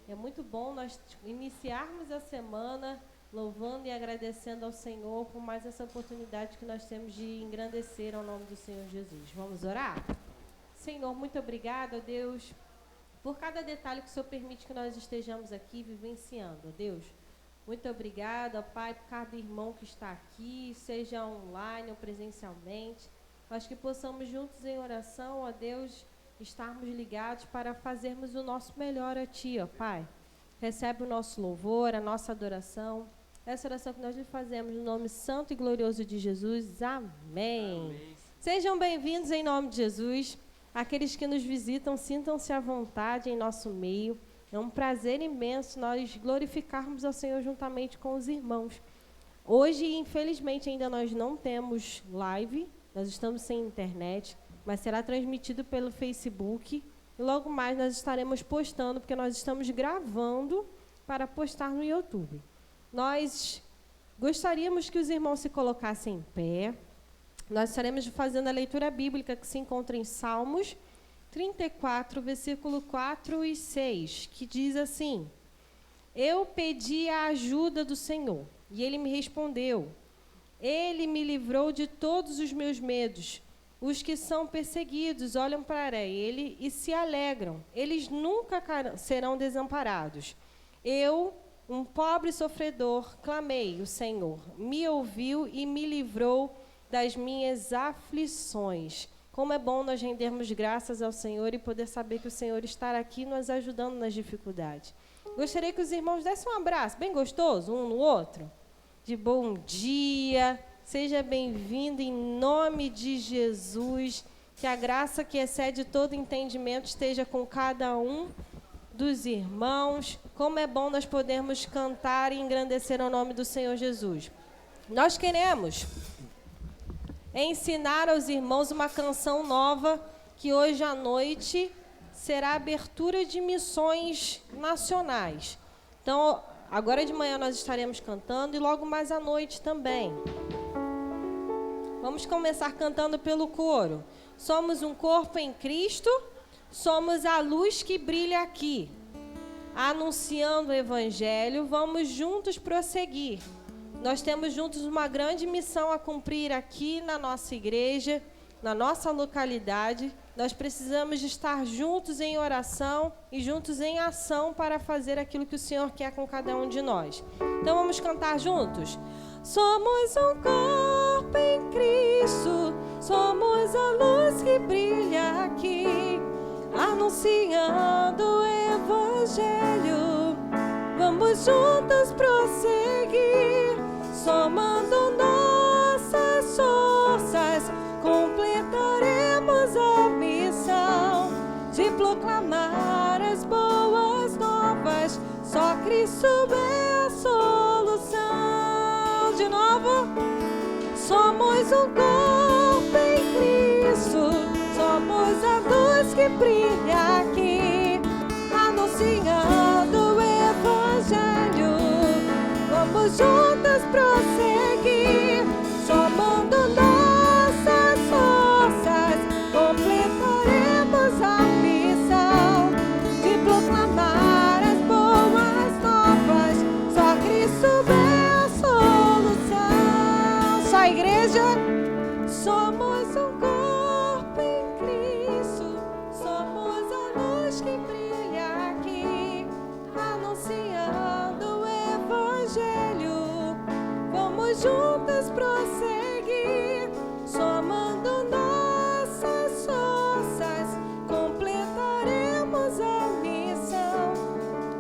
É muito bom nós iniciarmos a semana louvando e agradecendo ao Senhor por mais essa oportunidade que nós temos de engrandecer ao nome do Senhor Jesus. Vamos orar? Senhor, muito obrigada, Deus, por cada detalhe que o Senhor permite que nós estejamos aqui vivenciando, Deus. Muito obrigada, Pai, por cada irmão que está aqui, seja online ou presencialmente. Mas que possamos juntos em oração, ó Deus, estarmos ligados para fazermos o nosso melhor a Ti, ó Pai. Recebe o nosso louvor, a nossa adoração. Essa oração que nós lhe fazemos no nome santo e glorioso de Jesus. Amém. Amém. Sejam bem-vindos em nome de Jesus. Aqueles que nos visitam, sintam-se à vontade em nosso meio. É um prazer imenso nós glorificarmos ao Senhor juntamente com os irmãos. Hoje, infelizmente, ainda nós não temos live, nós estamos sem internet, mas será transmitido pelo Facebook. E logo mais nós estaremos postando, porque nós estamos gravando para postar no YouTube. Nós gostaríamos que os irmãos se colocassem em pé. Nós estaremos fazendo a leitura bíblica que se encontra em Salmos 34, versículo 4 e 6, que diz assim: Eu pedi a ajuda do Senhor, e Ele me respondeu. Ele me livrou de todos os meus medos. Os que são perseguidos olham para Ele e se alegram. Eles nunca serão desamparados. Eu, um pobre sofredor, clamei, o Senhor me ouviu e me livrou das minhas aflições. Como é bom nós rendermos graças ao Senhor e poder saber que o Senhor está aqui nos ajudando nas dificuldades. Gostaria que os irmãos dessem um abraço bem gostoso, um no outro, de bom dia. Seja bem-vindo em nome de Jesus. Que a graça que excede todo entendimento esteja com cada um dos irmãos. Como é bom nós podermos cantar e engrandecer o nome do Senhor Jesus. Nós queremos ensinar aos irmãos uma canção nova que hoje à noite será a abertura de missões nacionais. Então, agora de manhã nós estaremos cantando e logo mais à noite também. Vamos começar cantando pelo coro. Somos um corpo em Cristo, somos a luz que brilha aqui. Anunciando o Evangelho, vamos juntos prosseguir. Nós temos juntos uma grande missão a cumprir aqui na nossa igreja, na nossa localidade. Nós precisamos de estar juntos em oração e juntos em ação para fazer aquilo que o Senhor quer com cada um de nós. Então vamos cantar juntos? Somos um corpo em Cristo, somos a luz que brilha aqui, anunciando o Evangelho. Vamos juntos prosseguir, somando nossas forças, completaremos a missão de proclamar as boas novas. Só Cristo é a solução. De novo, somos um corpo em Cristo, somos a luz que brilha aqui, anunciando o Evangelho. Vamos juntas prosseguir, somando nossas forças, completaremos a missão de proclamar as boas novas. Só Cristo é a solução. Só a igreja. Somos um corpo em Cristo, somos a luz que brilha aqui, anunciando o Evangelho. Vamos juntas prosseguir, somando nossas forças, completaremos a missão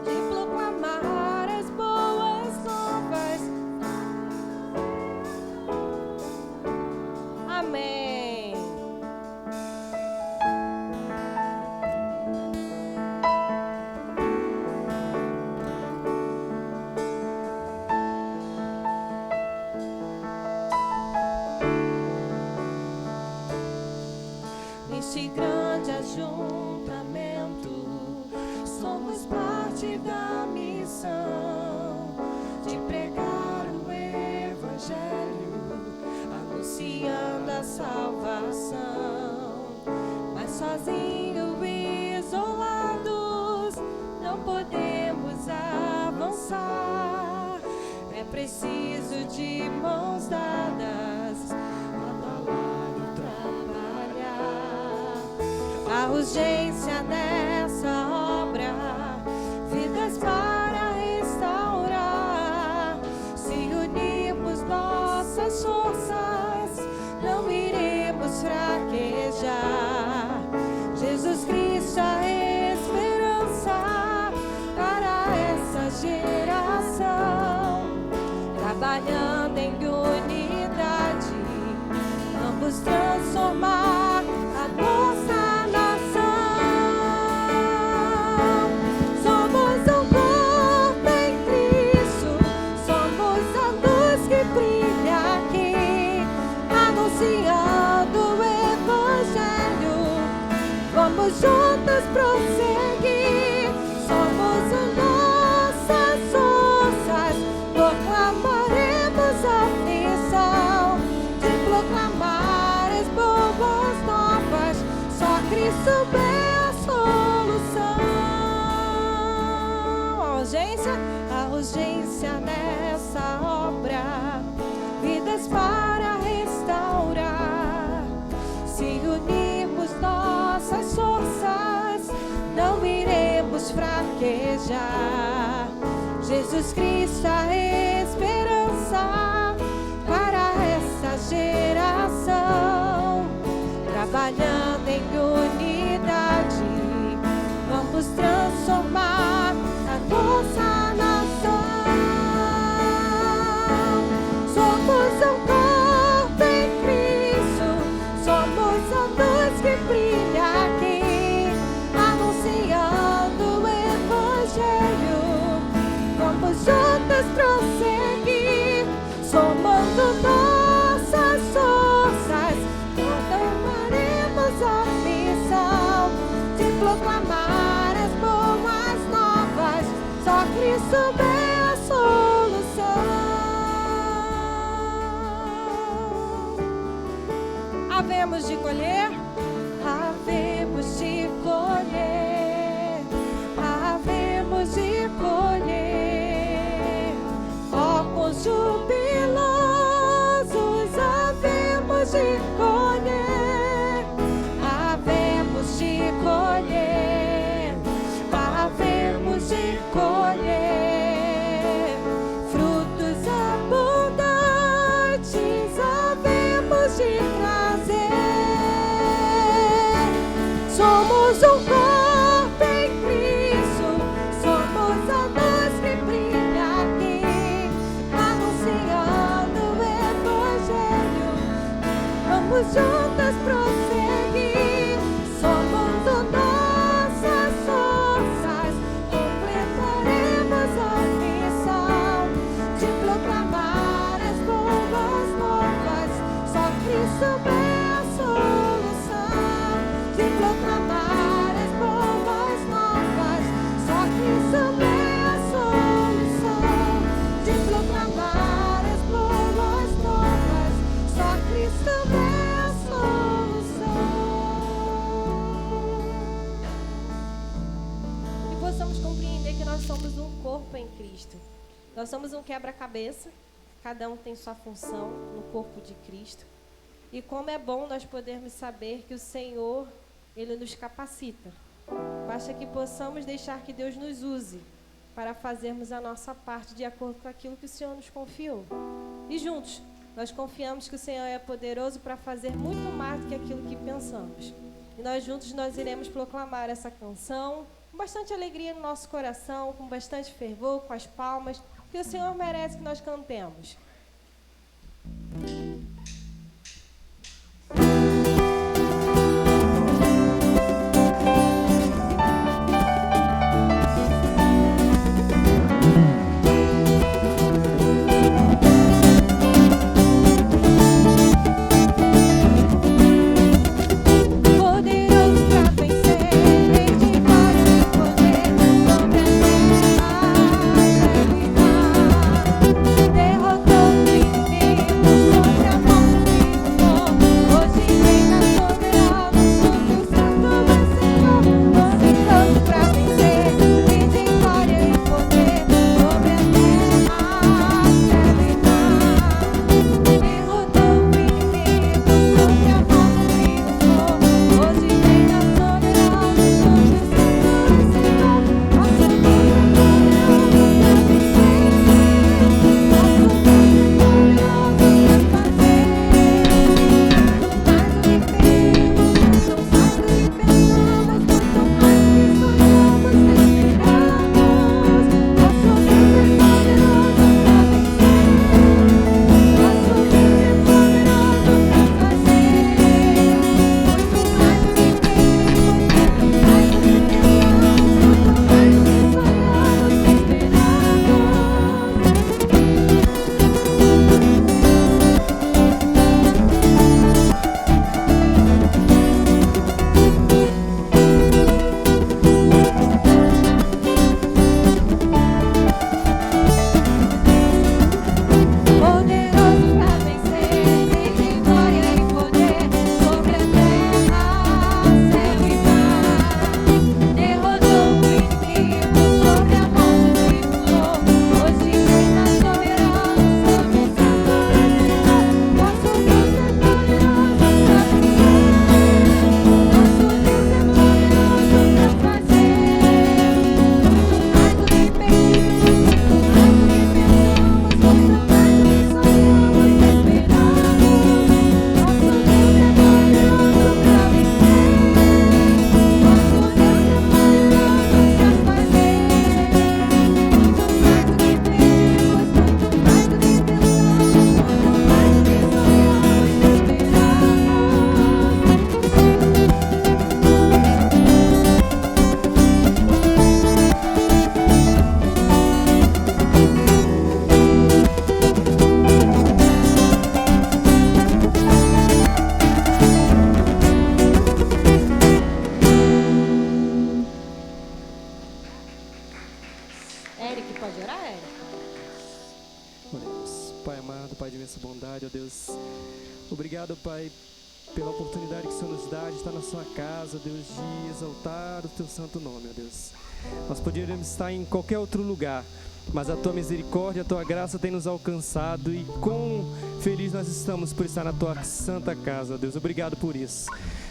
de proclamar as boas novas. Amém. Neste grande ajuntamento, somos parte da missão de pregar o Evangelho, anunciando a salvação. Mas sozinhos e isolados não podemos preciso de mãos dadas, batalhar e trabalhar. A urgência nessa obra, vidas para restaurar. Se unirmos nossas forças, não iremos fraquejar. Jesus Cristo, a esperança para essa geração. Trabalhando em unidade, vamos transformar a nossa nação. Somos um corpo em Cristo, somos a luz que brilha aqui, anunciando o Evangelho. Vamos juntos prosseguir. Somos nossas forças, proclamaremos a missão de proclamar as boas novas. Só Cristo é a solução. A urgência nessa obra, vidas para restaurar. Se unirmos nossas forças, não iremos fraquejar. Jesus Cristo, a esperança para essa geração. Trabalhando em unidade, vamos transformar a nossa nação. Somos um corpo em Cristo, somos a luz que brilha aqui, anunciando o Evangelho. Vamos juntos prosseguir, somando nossas forças, proclamaremos a missão de proclamar as boas novas. Só Cristo é a solução. Havemos de colher, havemos de colher, havemos de colher. Corpos jubilosos, havemos de colher, havemos de colher, havemos de colher. Frutos abundantes, havemos de trazer. Somos um corpo em Cristo, somos a luz que brilha aqui, anunciando o Evangelho. Vamos juntas prosseguir, somando nossas forças, completaremos a missão de proclamar as boas novas. Só Cristo é a solução, de proclamar as boas novas. Só Cristo é a solução, de proclamar as boas novas. Só Cristo é a solução. E possamos compreender que nós somos um corpo em Cristo. Nós somos um quebra-cabeça, cada um tem sua função no corpo de Cristo. E como é bom nós podermos saber que o Senhor, Ele nos capacita. Basta que possamos deixar que Deus nos use para fazermos a nossa parte de acordo com aquilo que o Senhor nos confiou. E juntos, nós confiamos que o Senhor é poderoso para fazer muito mais do que aquilo que pensamos. E nós juntos nós iremos proclamar essa canção com bastante alegria no nosso coração, com bastante fervor, com as palmas, que o Senhor merece que nós cantemos. Derrotou Eric, pode orar, Eric? Oremos. Pai amado, Pai de imensa bondade, ó Deus, obrigado, Pai, pela oportunidade que o Senhor nos dá de estar na sua casa, Deus, de exaltar o teu santo nome, ó Deus. Nós poderíamos estar em qualquer outro lugar, mas a tua misericórdia, a tua graça tem nos alcançado, e quão feliz nós estamos por estar na tua santa casa, ó Deus. Obrigado por isso.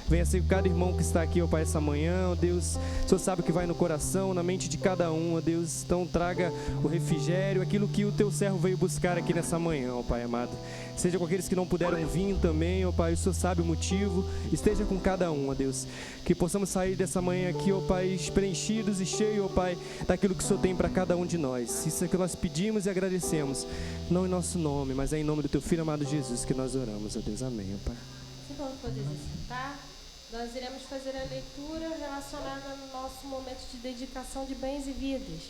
Venha ser com cada irmão que está aqui, ó Pai, essa manhã, ó Deus. O Senhor sabe o que vai no coração, na mente de cada um, ó Deus. Então traga o refrigério, aquilo que o teu servo veio buscar aqui nessa manhã, ó Pai amado. Seja com aqueles que não puderam vir também, ó Pai, o Senhor sabe o motivo. Esteja com cada um, ó Deus. Que possamos sair dessa manhã aqui, ó Pai, preenchidos e cheios, ó Pai, daquilo que o Senhor tem para cada um de nós. Isso é que nós pedimos e agradecemos. Não em nosso nome, mas é em nome do teu Filho amado Jesus que nós oramos, ó Deus. Amém, ó Pai. Se vamos poder sentar, nós iremos fazer a leitura relacionada no nosso momento de dedicação de bens e vidas.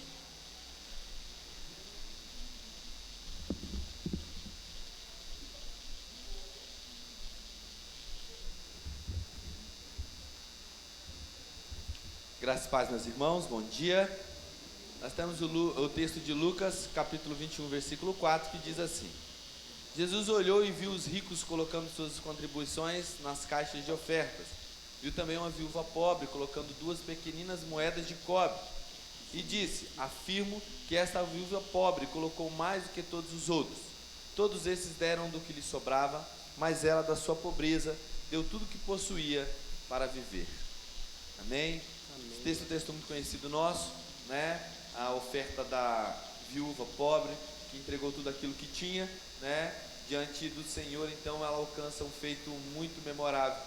Graças e paz, meus irmãos, bom dia. Nós temos o texto de Lucas, capítulo 21, versículo 4, que diz assim: Jesus olhou e viu os ricos colocando suas contribuições nas caixas de ofertas. Viu também uma viúva pobre colocando 2 pequeninas moedas de cobre. E disse: afirmo que esta viúva pobre colocou mais do que todos os outros. Todos esses deram do que lhe sobrava, mas ela, da sua pobreza, deu tudo o que possuía para viver. Amém? Esse texto é um texto muito conhecido nosso, né? A oferta da viúva pobre, que entregou tudo aquilo que tinha, né? Diante do Senhor. Então ela alcança um feito muito memorável,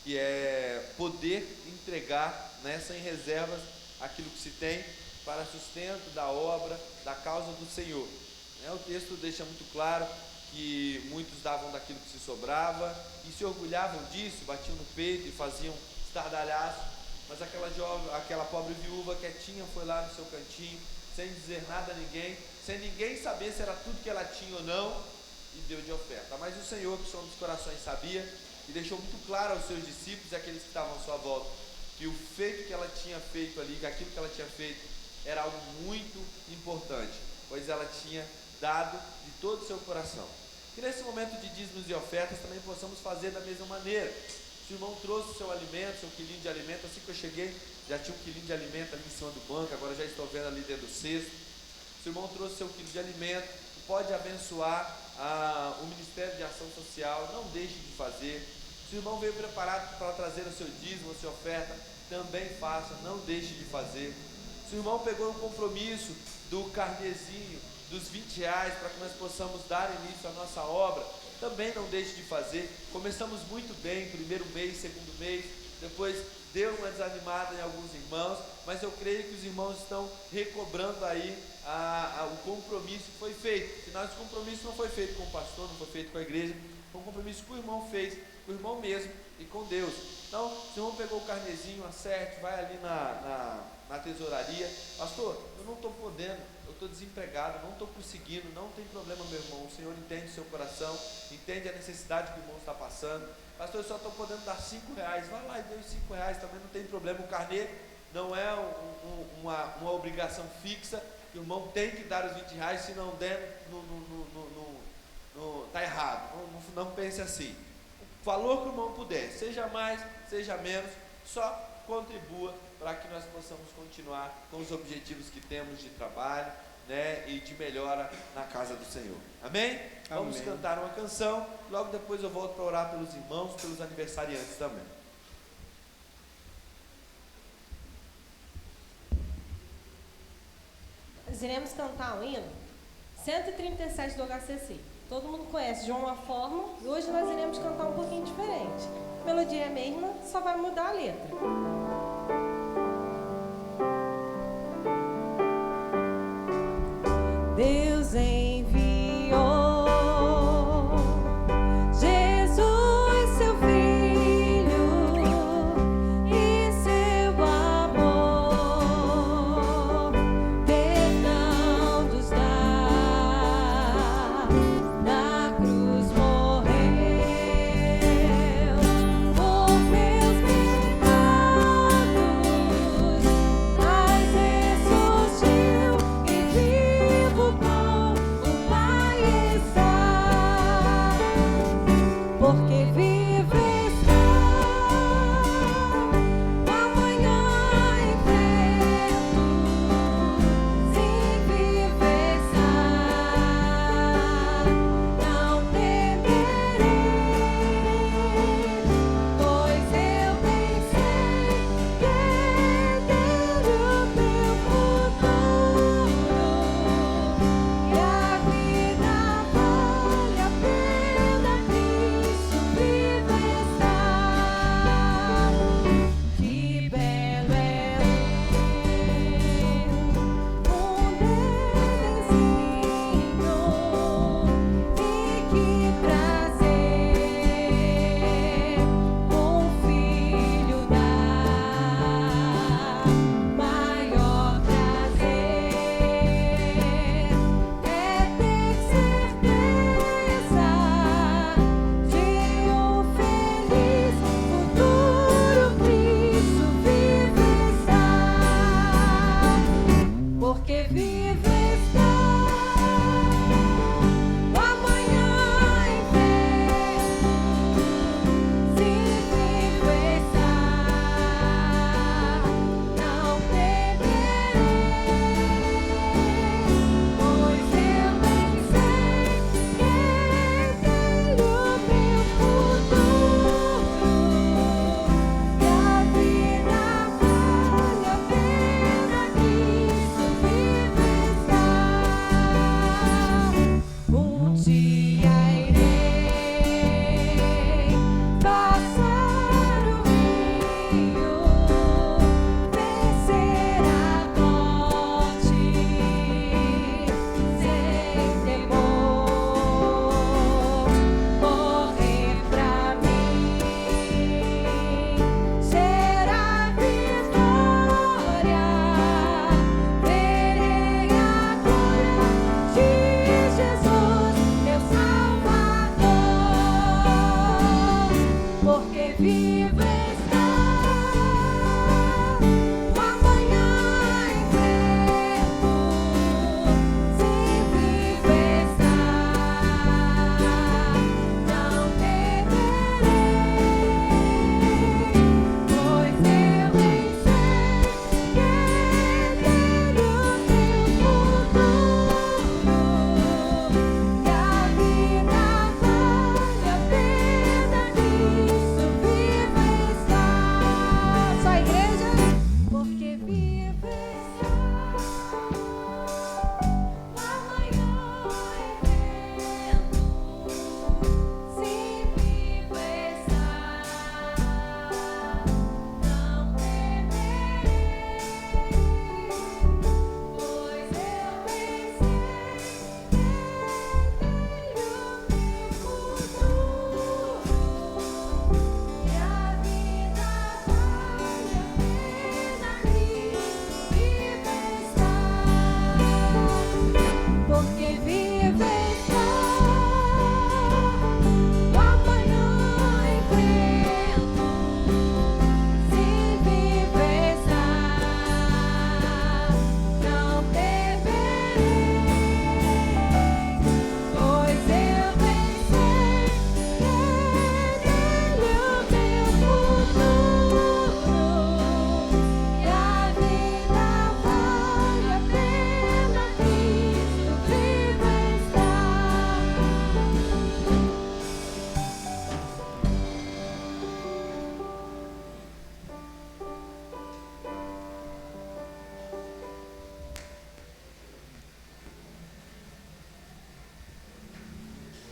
que é poder entregar, né, sem reservas, aquilo que se tem para sustento da obra, da causa do Senhor. O texto deixa muito claro que muitos davam daquilo que se sobrava e se orgulhavam disso, batiam no peito e faziam estardalhaço. Mas aquela pobre viúva quietinha foi lá no seu cantinho, sem dizer nada a ninguém, sem ninguém saber se era tudo que ela tinha ou não, e deu de oferta. Mas o Senhor, que som dos corações, sabia, e deixou muito claro aos seus discípulos e àqueles que estavam à sua volta, que o feito que ela tinha feito ali, que aquilo que ela tinha feito era algo muito importante, pois ela tinha dado de todo o seu coração. Que nesse momento de dízimos e ofertas também possamos fazer da mesma maneira. Se o irmão trouxe seu alimento, seu quilinho de alimento, assim que eu cheguei, já tinha um quilinho de alimento ali em cima do banco, agora já estou vendo ali dentro do cesto. Se o irmão trouxe seu quilo de alimento, pode abençoar o Ministério de Ação Social, não deixe de fazer. Se o irmão veio preparado para trazer o seu dízimo, a sua oferta, também faça, não deixe de fazer. Se o irmão pegou o compromisso do carnezinho, dos R$20, para que nós possamos dar início à nossa obra, também não deixe de fazer. Começamos muito bem, primeiro mês, segundo mês, depois deu uma desanimada em alguns irmãos, mas eu creio que os irmãos estão recobrando aí o compromisso que foi feito. Afinal, esse compromisso não foi feito com o pastor, não foi feito com a igreja, foi um compromisso que o irmão fez, com o irmão mesmo e com Deus. Então, se o irmão pegou o carnezinho, acerte, vai ali na tesouraria: pastor, eu não estou podendo, eu estou desempregado, não estou conseguindo. Não tem problema, meu irmão, o Senhor entende o seu coração, entende a necessidade que o irmão está passando. Pastor, eu só estou podendo dar R$5, vai lá e dê os R$5, também não tem problema. O carnê não é uma obrigação fixa, o irmão tem que dar os R$20, se não der, está errado. Não pense assim. O valor que o irmão puder, seja mais, seja menos, só contribua para que nós possamos continuar com os objetivos que temos de trabalho, né, e de melhora na casa do Senhor. Amém? Vamos cantar uma canção, logo depois eu volto para orar pelos irmãos, pelos aniversariantes também. Nós iremos cantar o hino 137 do HCC. Todo mundo conhece de uma forma, e hoje nós iremos cantar um pouquinho diferente. A melodia é a mesma, só vai mudar a letra. Deus enviou Jesus, seu Filho, e seu amor perdão nos dá. Na cruz morreu por meus pecados.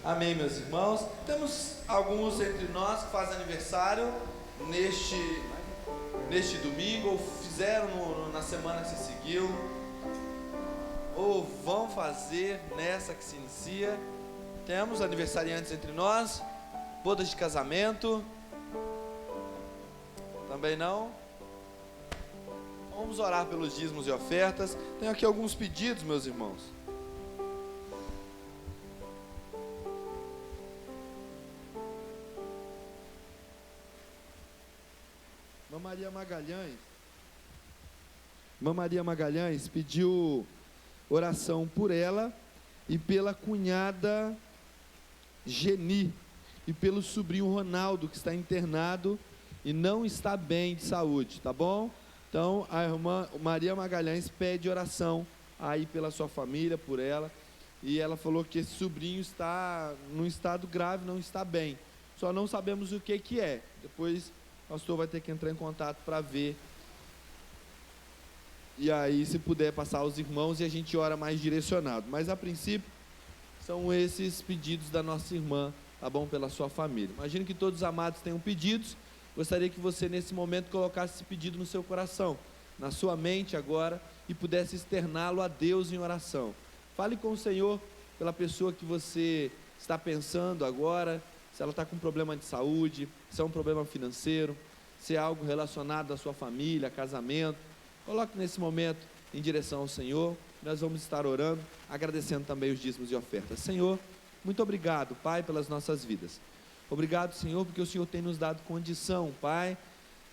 Amém, meus irmãos. Temos alguns entre nós que fazem aniversário neste domingo, ou fizeram na semana que se seguiu, ou vão fazer nessa que se inicia. Temos aniversariantes entre nós, bodas de casamento, também não. Vamos orar pelos dízimos e ofertas. Tenho aqui alguns pedidos, meus irmãos. Maria Magalhães pediu oração por ela e pela cunhada Geni e pelo sobrinho Ronaldo, que está internado e não está bem de saúde, tá bom? Então a irmã Maria Magalhães pede oração aí pela sua família, por ela, e ela falou que esse sobrinho está num estado grave, não está bem, só não sabemos o que é. Depois o pastor vai ter que entrar em contato para ver, e aí se puder passar aos irmãos e a gente ora mais direcionado, mas a princípio são esses pedidos da nossa irmã, tá bom, pela sua família. Imagino que todos os amados tenham pedidos. Gostaria que você nesse momento colocasse esse pedido no seu coração, na sua mente agora, e pudesse externá-lo a Deus em oração. Fale com o Senhor pela pessoa que você está pensando agora, se ela está com problema de saúde, se é um problema financeiro, se é algo relacionado à sua família, casamento. Coloque nesse momento em direção ao Senhor. Nós vamos estar orando, agradecendo também os dízimos e ofertas. Senhor, muito obrigado, Pai, pelas nossas vidas. Obrigado, Senhor, porque o Senhor tem nos dado condição, Pai,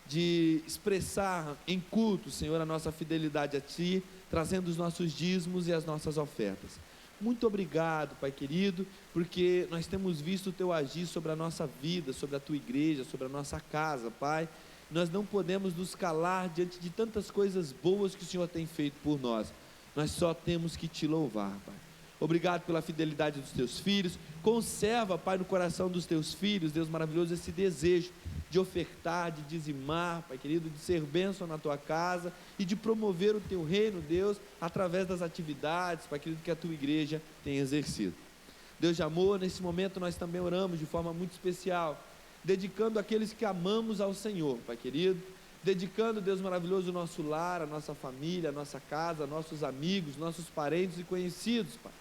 de expressar em culto, Senhor, a nossa fidelidade a Ti, trazendo os nossos dízimos e as nossas ofertas. Muito obrigado, Pai querido, porque nós temos visto o Teu agir sobre a nossa vida, sobre a Tua igreja, sobre a nossa casa, Pai. Nós não podemos nos calar diante de tantas coisas boas que o Senhor tem feito por nós. Nós só temos que Te louvar, Pai. Obrigado pela fidelidade dos Teus filhos. Conserva, Pai, no coração dos Teus filhos, Deus maravilhoso, esse desejo de ofertar, de dizimar, Pai querido, de ser bênção na Tua casa e de promover o Teu reino, Deus, através das atividades, Pai querido, que a Tua igreja tem exercido. Deus de amor, nesse momento nós também oramos de forma muito especial, dedicando aqueles que amamos ao Senhor, Pai querido, dedicando, Deus maravilhoso, o nosso lar, a nossa família, a nossa casa, nossos amigos, nossos parentes e conhecidos, Pai.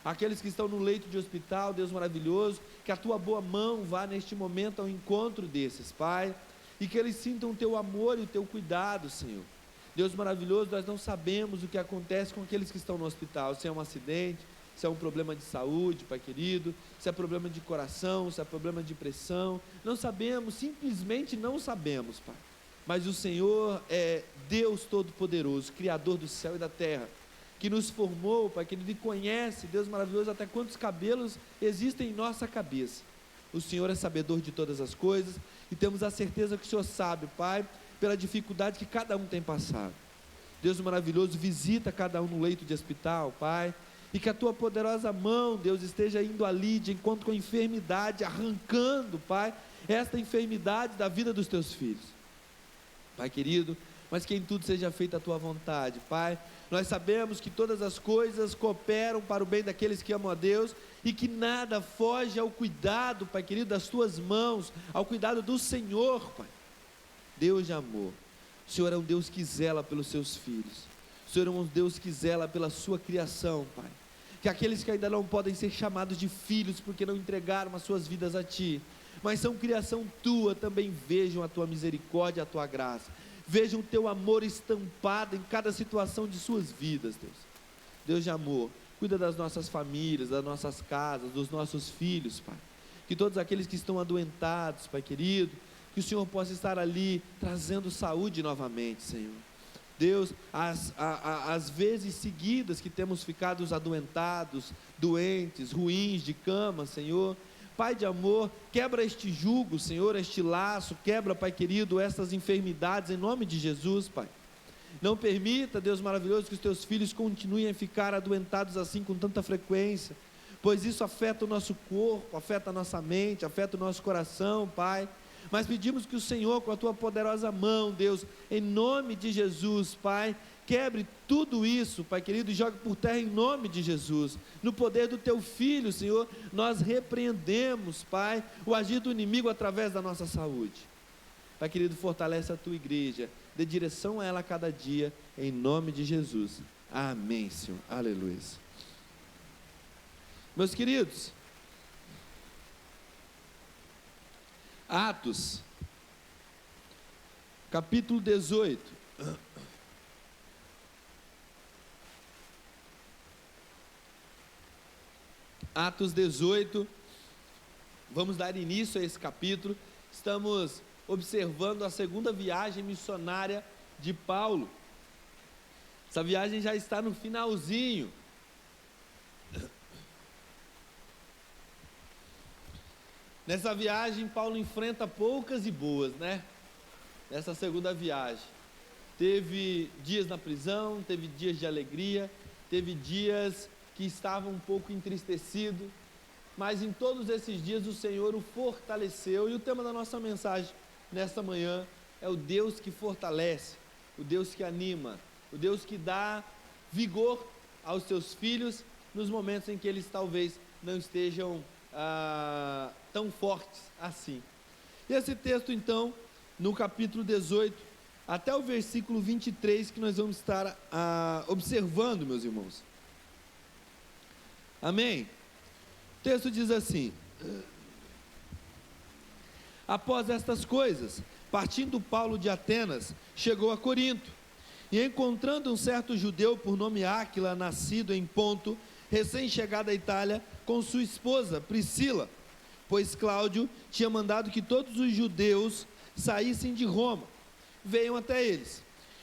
Aqueles que estão no leito de hospital, Deus maravilhoso, que a Tua boa mão vá neste momento ao encontro desses, Pai, e que eles sintam o Teu amor e o Teu cuidado, Senhor. Deus maravilhoso, nós não sabemos o que acontece com aqueles que estão no hospital, se é um acidente, se é um problema de saúde, Pai querido, se é problema de coração, se é problema de pressão, não sabemos, simplesmente não sabemos, Pai, mas o Senhor é Deus Todo-Poderoso, Criador do céu e da terra, que nos formou, Pai querido, e conhece, Deus maravilhoso, até quantos cabelos existem em nossa cabeça. O Senhor é sabedor de todas as coisas, e temos a certeza que o Senhor sabe, Pai, pela dificuldade que cada um tem passado. Deus maravilhoso, visita cada um no leito de hospital, Pai, e que a Tua poderosa mão, Deus, esteja indo ali de encontro com a enfermidade, arrancando, Pai, esta enfermidade da vida dos Teus filhos. Pai querido, mas que em tudo seja feita a Tua vontade, Pai. Nós sabemos que todas as coisas cooperam para o bem daqueles que amam a Deus, e que nada foge ao cuidado, Pai querido, das Tuas mãos, ao cuidado do Senhor, Pai. Deus de amor, o Senhor é um Deus que zela pelos Seus filhos, o Senhor é um Deus que zela pela Sua criação, Pai. Que aqueles que ainda não podem ser chamados de filhos, porque não entregaram as suas vidas a Ti, mas são criação Tua, também vejam a Tua misericórdia, a Tua graça. Vejam o Teu amor estampado em cada situação de suas vidas, Deus. Deus de amor, cuida das nossas famílias, das nossas casas, dos nossos filhos, Pai. Que todos aqueles que estão adoentados, Pai querido, que o Senhor possa estar ali trazendo saúde novamente, Senhor. Deus, as vezes seguidas que temos ficado adoentados, doentes, ruins de cama, Senhor, Pai de amor, quebra este jugo, Senhor, este laço, quebra, Pai querido, essas enfermidades, em nome de Jesus, Pai. Não permita, Deus maravilhoso, que os Teus filhos continuem a ficar adoentados assim com tanta frequência, pois isso afeta o nosso corpo, afeta a nossa mente, afeta o nosso coração, Pai. Mas pedimos que o Senhor, com a Tua poderosa mão, Deus, em nome de Jesus, Pai, quebre tudo isso, Pai querido, e jogue por terra em nome de Jesus. No poder do Teu Filho, Senhor, nós repreendemos, Pai, o agir do inimigo através da nossa saúde. Pai querido, fortalece a Tua igreja, dê direção a ela a cada dia, em nome de Jesus. Amém, Senhor. Aleluia. Meus queridos, Atos, capítulo 18. Atos 18, vamos dar início a esse capítulo. Estamos observando a segunda viagem missionária de Paulo. Essa viagem já está no finalzinho. Nessa viagem, Paulo enfrenta poucas e boas, né? Nessa segunda viagem. Teve dias na prisão, teve dias de alegria, teve dias que estava um pouco entristecido, mas em todos esses dias o Senhor o fortaleceu. E o tema da nossa mensagem nesta manhã é o Deus que fortalece, o Deus que anima, o Deus que dá vigor aos seus filhos nos momentos em que eles talvez não estejam tão fortes assim. E esse texto então, no capítulo 18, até o versículo 23, que nós vamos estar observando, meus irmãos. Amém? O texto diz assim: após estas coisas, partindo Paulo de Atenas, chegou a Corinto, e encontrando um certo judeu por nome Áquila, nascido em Ponto, recém-chegado à Itália, com sua esposa Priscila, pois Cláudio tinha mandado que todos os judeus saíssem de Roma, veio até eles.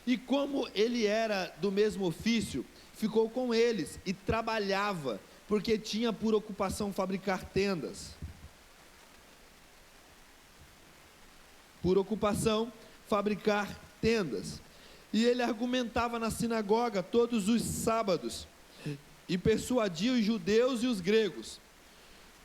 E como ele era do mesmo ofício, ficou com eles e trabalhava, porque tinha por ocupação fabricar tendas. Por ocupação, fabricar tendas. E ele argumentava na sinagoga todos os sábados, e persuadia os judeus e os gregos.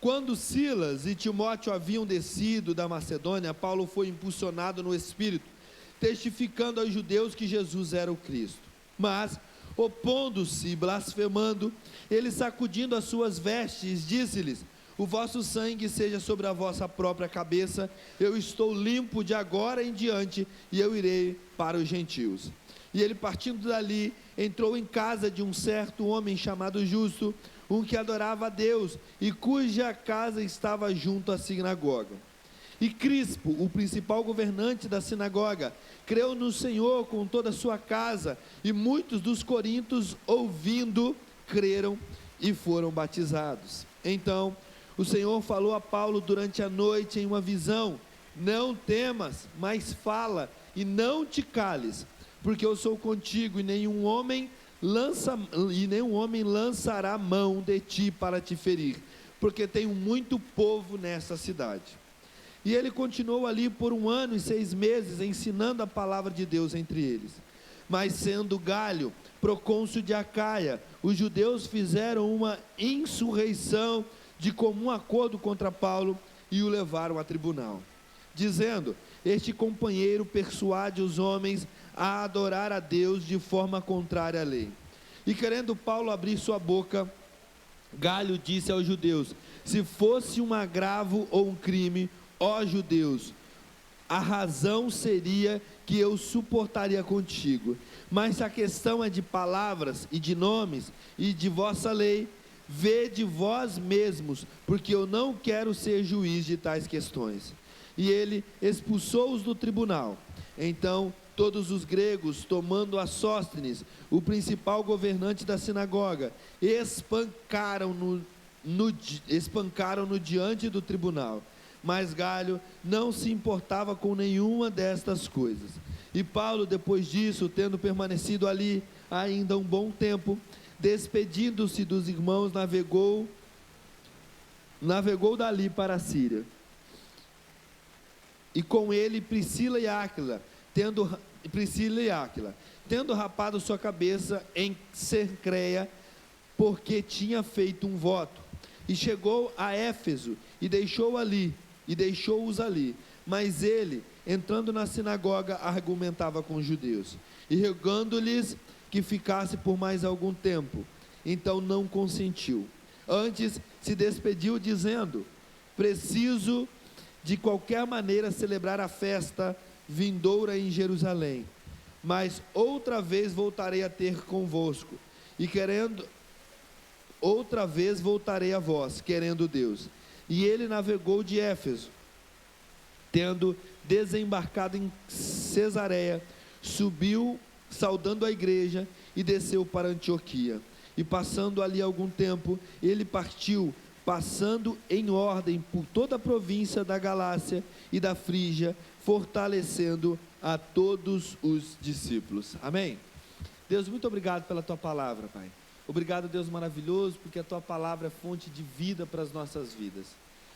Quando Silas e Timóteo haviam descido da Macedônia, Paulo foi impulsionado no Espírito, testificando aos judeus que Jesus era o Cristo. Mas, opondo-se e blasfemando, ele, sacudindo as suas vestes, disse-lhes: o vosso sangue seja sobre a vossa própria cabeça, eu estou limpo de agora em diante, e eu irei para os gentios. E ele, partindo dali, entrou em casa de um certo homem chamado Justo, um que adorava a Deus, e cuja casa estava junto à sinagoga. E Crispo, o principal governante da sinagoga, creu no Senhor com toda a sua casa, e muitos dos coríntios, ouvindo, creram e foram batizados. Então o Senhor falou a Paulo durante a noite em uma visão: não temas, mas fala, e não te cales, porque eu sou contigo, e nenhum homem lançará mão de ti para te ferir, porque tenho muito povo nessa cidade. E ele continuou ali por 1 ano e 6 meses, ensinando a palavra de Deus entre eles. Mas sendo Galho procônsul de Acaia, os judeus fizeram uma insurreição de comum acordo contra Paulo e o levaram a tribunal, dizendo: este companheiro persuade os homens a adorar a Deus de forma contrária à lei. E querendo Paulo abrir sua boca, Galho disse aos judeus: se fosse um agravo ou um crime, ó judeus, a razão seria que eu suportaria contigo, mas se a questão é de palavras e de nomes e de vossa lei, vede vós mesmos, porque eu não quero ser juiz de tais questões. E ele expulsou-os do tribunal. Então todos os gregos, tomando a Sóstenes, o principal governante da sinagoga, espancaram-no diante do tribunal. Mas Galho não se importava com nenhuma destas coisas. E Paulo, depois disso, tendo permanecido ali ainda um bom tempo, despedindo-se dos irmãos, navegou dali para a Síria. E com ele Priscila e Áquila, tendo rapado sua cabeça em Cencreia, porque tinha feito um voto, e chegou a Éfeso, e deixou-os ali. Mas ele, entrando na sinagoga, argumentava com os judeus, e rogando-lhes que ficasse por mais algum tempo. Então não consentiu. Antes se despediu, dizendo: preciso de qualquer maneira celebrar a festa vindoura em Jerusalém, mas outra vez voltarei a ter convosco, e outra vez voltarei a vós, querendo Deus. E ele navegou de Éfeso, tendo desembarcado em Cesareia, subiu saudando a igreja, e desceu para Antioquia. E passando ali algum tempo, ele partiu, passando em ordem por toda a província da Galácia e da Frígia, fortalecendo a todos os discípulos. Amém? Deus, muito obrigado pela tua palavra, Pai. Obrigado, Deus maravilhoso, porque a tua palavra é fonte de vida para as nossas vidas.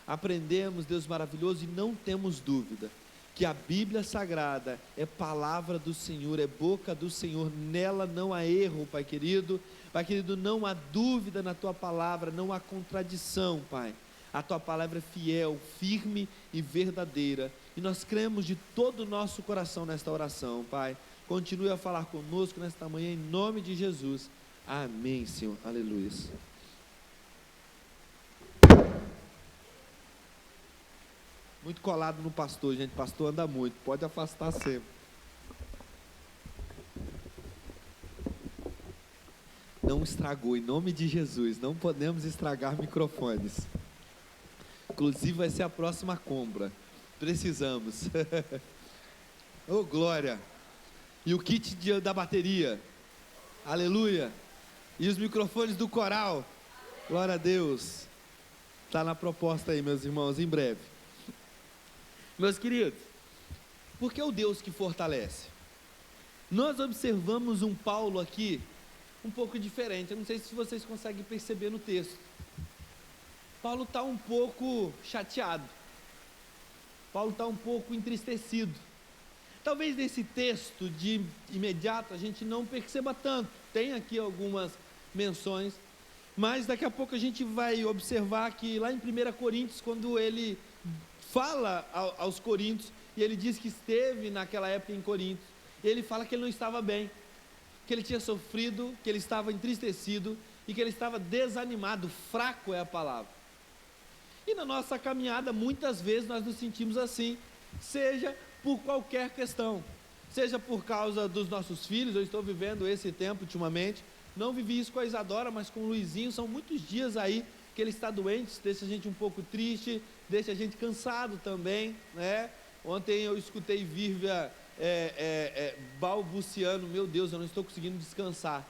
Aprendemos, Deus maravilhoso, e não temos dúvida que a Bíblia Sagrada é palavra do Senhor, é boca do Senhor, nela não há erro, Pai querido. Pai querido, não há dúvida na tua palavra, não há contradição, Pai. A tua palavra é fiel, firme e verdadeira, e nós cremos de todo o nosso coração nesta oração, Pai. Continue a falar conosco nesta manhã, em nome de Jesus. Amém, Senhor. Aleluia. Muito colado no pastor, gente. Pastor anda muito, pode afastar sempre. Não estragou, em nome de Jesus. Não podemos estragar microfones. Inclusive vai ser a próxima compra. Precisamos. Oh, glória. E o kit da bateria. Aleluia. E os microfones do coral. Glória a Deus. Está na proposta aí, meus irmãos, em breve. Meus queridos, por que o Deus que fortalece? nós observamos um Paulo aqui um pouco diferente. Eu não sei se vocês conseguem perceber no texto. Paulo está um pouco chateado. Paulo está um pouco entristecido. Talvez nesse texto de imediato a gente não perceba tanto. Tem aqui algumas menções, mas daqui a pouco a gente vai observar que lá em 1 Coríntios, quando ele fala aos coríntios, e ele diz que esteve naquela época em Corinto, ele fala que ele não estava bem, que ele tinha sofrido, que ele estava entristecido e que ele estava desanimado. Fraco é a palavra. E na nossa caminhada, muitas vezes nós nos sentimos assim, seja por qualquer questão, seja por causa dos nossos filhos. Eu estou vivendo esse tempo ultimamente, não vivi isso com a Isadora, mas com o Luizinho. São muitos dias aí que ele está doente, isso deixa a gente um pouco triste, deixa a gente cansado também, né? Ontem eu escutei Vívia balbuciando: meu Deus, eu não estou conseguindo descansar.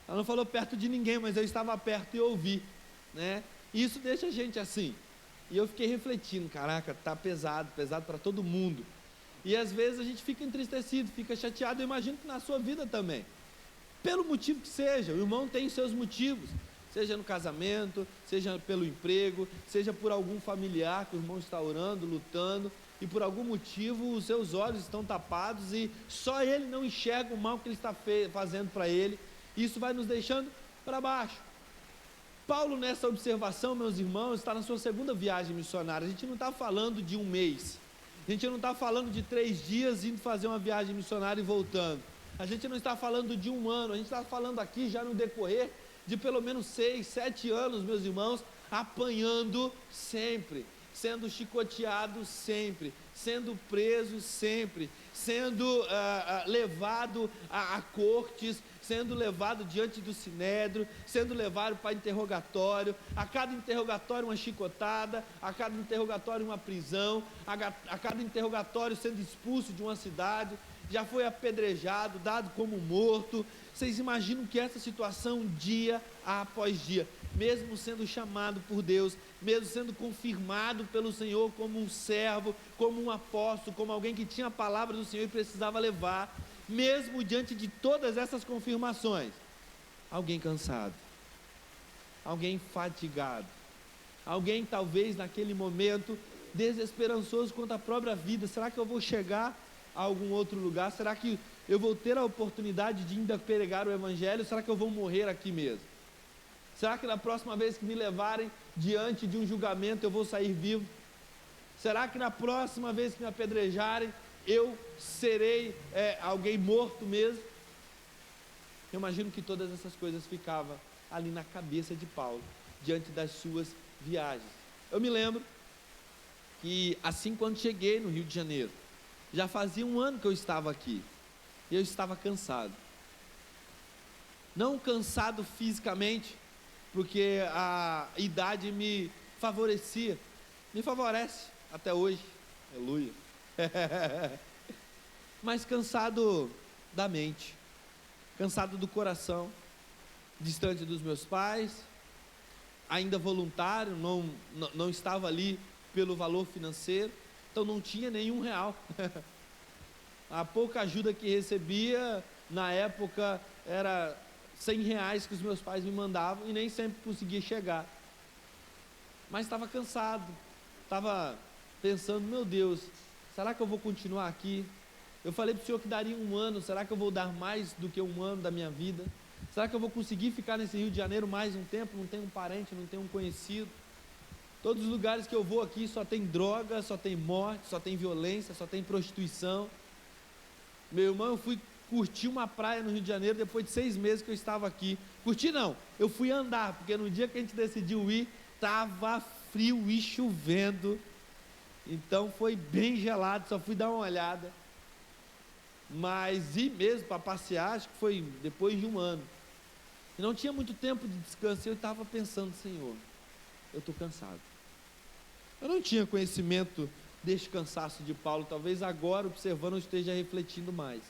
Ela não falou perto de ninguém, mas eu estava perto e ouvi, né? E isso deixa a gente assim. E eu fiquei refletindo: caraca, tá pesado para todo mundo. E às vezes a gente fica entristecido, fica chateado. Eu imagino que na sua vida também, pelo motivo que seja. O irmão tem seus motivos, seja no casamento, seja pelo emprego, seja por algum familiar que o irmão está orando, lutando, e por algum motivo os seus olhos estão tapados e só ele não enxerga o mal que ele está fazendo para ele. Isso vai nos deixando para baixo. Paulo, nessa observação, meus irmãos, está na sua segunda viagem missionária. A gente não está falando de um mês, a gente não está falando de 3 dias indo fazer uma viagem missionária e voltando, a gente não está falando de um ano, a gente está falando aqui já no decorrer de pelo menos 6, 7 anos, meus irmãos, apanhando sempre, sendo chicoteado sempre, sendo preso sempre, sendo levado a cortes, sendo levado diante do sinédrio, sendo levado para interrogatório, a cada interrogatório uma chicotada, a cada interrogatório uma prisão, a cada interrogatório sendo expulso de uma cidade, já foi apedrejado, dado como morto. Vocês imaginam que essa situação dia após dia, mesmo sendo chamado por Deus, mesmo sendo confirmado pelo Senhor como um servo, como um apóstolo, como alguém que tinha a palavra do Senhor e precisava levar, mesmo diante de todas essas confirmações, alguém cansado, alguém fatigado, alguém talvez naquele momento desesperançoso quanto à própria vida. Será que eu vou chegar a algum outro lugar? Será que eu vou ter a oportunidade de ainda pregar o Evangelho? Será que eu vou morrer aqui mesmo? Será que na próxima vez que me levarem diante de um julgamento eu vou sair vivo? Será que na próxima vez que me apedrejarem eu serei alguém morto mesmo? Eu imagino que todas essas coisas ficavam ali na cabeça de Paulo, diante das suas viagens. Eu me lembro que assim, quando cheguei no Rio de Janeiro, já fazia 1 ano que eu estava aqui, e eu estava cansado. Não cansado fisicamente, porque a idade me favorecia, me favorece até hoje, aleluia. Mas cansado da mente, cansado do coração, distante dos meus pais, ainda voluntário, não estava ali pelo valor financeiro, então não tinha nenhum real. A pouca ajuda que recebia na época era R$100 que os meus pais me mandavam e nem sempre conseguia chegar. Mas estava cansado, estava pensando: meu Deus, será que eu vou continuar aqui? Eu falei para o Senhor que daria 1 ano, será que eu vou dar mais do que 1 ano da minha vida? Será que eu vou conseguir ficar nesse Rio de Janeiro mais um tempo? Não tenho um parente, não tenho um conhecido. Todos os lugares que eu vou aqui só tem droga, só tem morte, só tem violência, só tem prostituição. Meu irmão, eu fui curtir uma praia no Rio de Janeiro depois de 6 meses que eu estava aqui. Curti não, eu fui andar, porque no dia que a gente decidiu ir, estava frio e chovendo. Então foi bem gelado, só fui dar uma olhada. Mas ir mesmo para passear, acho que foi depois de 1 ano. E não tinha muito tempo de descanso, eu estava pensando: Senhor, eu estou cansado. Eu não tinha conhecimento deste cansaço de Paulo, talvez agora observando eu esteja refletindo mais.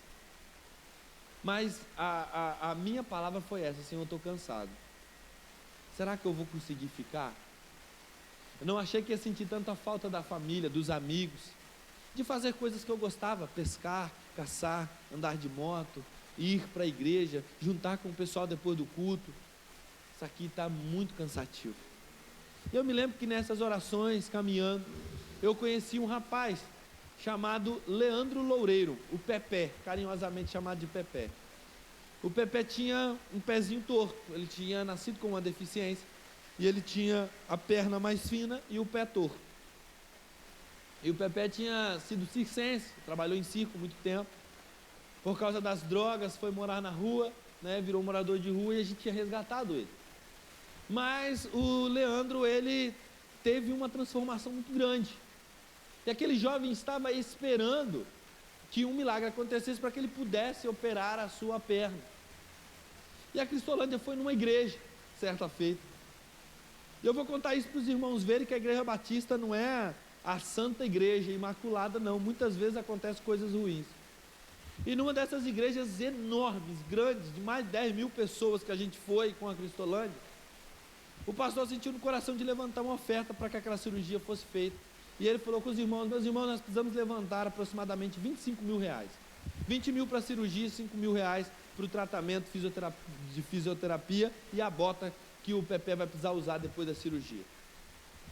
Mas a minha palavra foi essa: Senhor, eu estou cansado. Será que eu vou conseguir ficar? Eu não achei que ia sentir tanta falta da família, dos amigos, de fazer coisas que eu gostava, pescar, caçar, andar de moto, ir para a igreja, juntar com o pessoal depois do culto. Isso aqui está muito cansativo. Eu me lembro que nessas orações, caminhando, eu conheci um rapaz chamado Leandro Loureiro, o Pepé, carinhosamente chamado de Pepé. O Pepé tinha um pezinho torto, ele tinha nascido com uma deficiência, e ele tinha a perna mais fina e o pé torto. E o Pepé tinha sido circense, trabalhou em circo muito tempo. Por causa das drogas, foi morar na rua, né, virou morador de rua, e a gente tinha resgatado ele. Mas o Leandro, ele teve uma transformação muito grande. E aquele jovem estava esperando que um milagre acontecesse para que ele pudesse operar a sua perna. E a Cristolândia foi numa igreja, certa feita. E eu vou contar isso para os irmãos verem que a Igreja Batista não é a santa igreja imaculada, não. Muitas vezes acontecem coisas ruins. E numa dessas igrejas enormes, grandes, de mais de 10 mil pessoas que a gente foi com a Cristolândia, o pastor sentiu no coração de levantar uma oferta para que aquela cirurgia fosse feita. E ele falou com os irmãos: meus irmãos, nós precisamos levantar aproximadamente 25 mil reais. 20 mil para a cirurgia, 5 mil reais para o tratamento de fisioterapia e a bota que o Pepé vai precisar usar depois da cirurgia.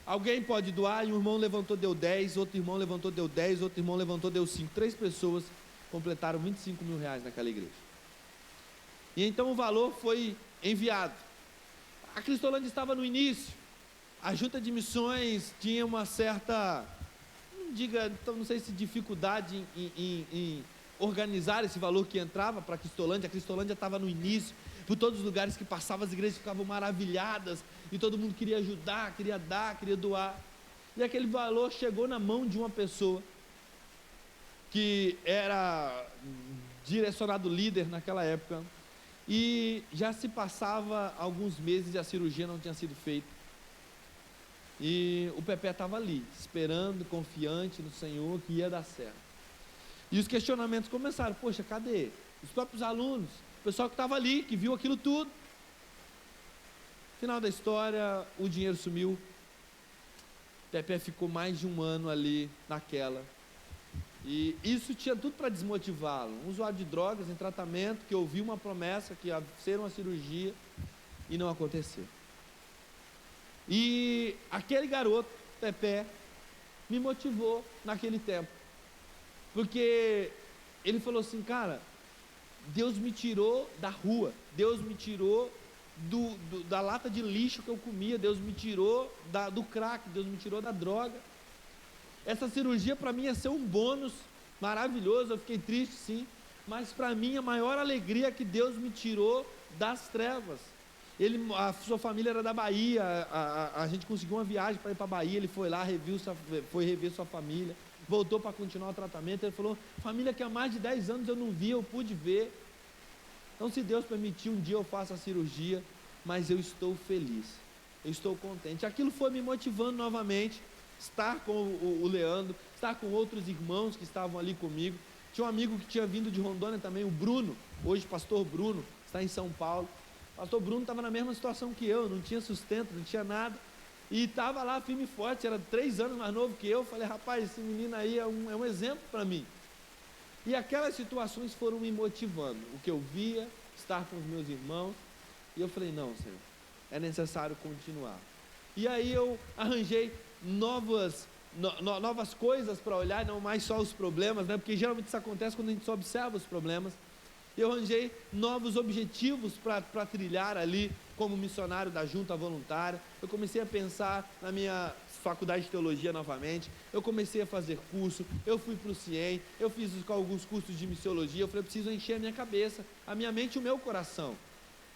Alguém pode doar? E um irmão levantou, deu 10, outro irmão levantou, deu 10, outro irmão levantou, deu 5. 3 pessoas completaram 25 mil reais naquela igreja. E então o valor foi enviado. A Cristolândia estava no início. A junta de missões tinha uma certa, não sei se dificuldade em organizar esse valor que entrava para a Cristolândia. A Cristolândia estava no início. Por todos os lugares que passava, as igrejas ficavam maravilhadas, e todo mundo queria ajudar, queria dar, queria doar. E aquele valor chegou na mão de uma pessoa que era direcionado líder naquela época, e já se passava alguns meses e a cirurgia não tinha sido feita. E o Pepé estava ali, esperando, confiante no Senhor que ia dar certo. E os questionamentos começaram: poxa, cadê os próprios alunos? O pessoal que estava ali, que viu aquilo tudo. Final da história, o dinheiro sumiu. Pepé ficou mais de um ano ali naquela. E isso tinha tudo para desmotivá-lo. Um usuário de drogas em tratamento, que ouviu uma promessa que ia ser uma cirurgia e não aconteceu. E aquele garoto, Pepé, me motivou naquele tempo. Porque ele falou assim: cara, Deus me tirou da rua, Deus me tirou da lata de lixo que eu comia, Deus me tirou do crack, Deus me tirou da droga. Essa cirurgia para mim ia ser um bônus maravilhoso. Eu fiquei triste, sim, mas para mim a maior alegria é que Deus me tirou das trevas. A sua família era da Bahia, a gente conseguiu uma viagem para ir para a Bahia. Ele foi lá, foi rever sua família, voltou para continuar o tratamento. Ele falou: família que há mais de 10 anos eu não via, eu pude ver. Então, se Deus permitir, um dia eu faço a cirurgia, mas eu estou feliz, eu estou contente. Aquilo foi me motivando novamente, estar com o Leandro, estar com outros irmãos que estavam ali comigo. Tinha um amigo que tinha vindo de Rondônia também, o Bruno, hoje pastor Bruno, está em São Paulo. O pastor Bruno estava na mesma situação que eu, não tinha sustento, não tinha nada, e estava lá firme e forte, era 3 anos mais novo que eu. Falei: rapaz, esse menino aí é um exemplo para mim. E aquelas situações foram me motivando, o que eu via, estar com os meus irmãos, e eu falei: não, Senhor, é necessário continuar. E aí eu arranjei novas coisas para olhar, não mais só os problemas, né? Porque geralmente isso acontece quando a gente só observa os problemas. Eu arranjei novos objetivos para trilhar ali como missionário da junta voluntária. Eu comecei a pensar na minha faculdade de teologia novamente. Eu comecei a fazer curso, eu fui para o CIEM, eu fiz alguns cursos de missiologia. Eu falei: eu preciso encher a minha cabeça, a minha mente e o meu coração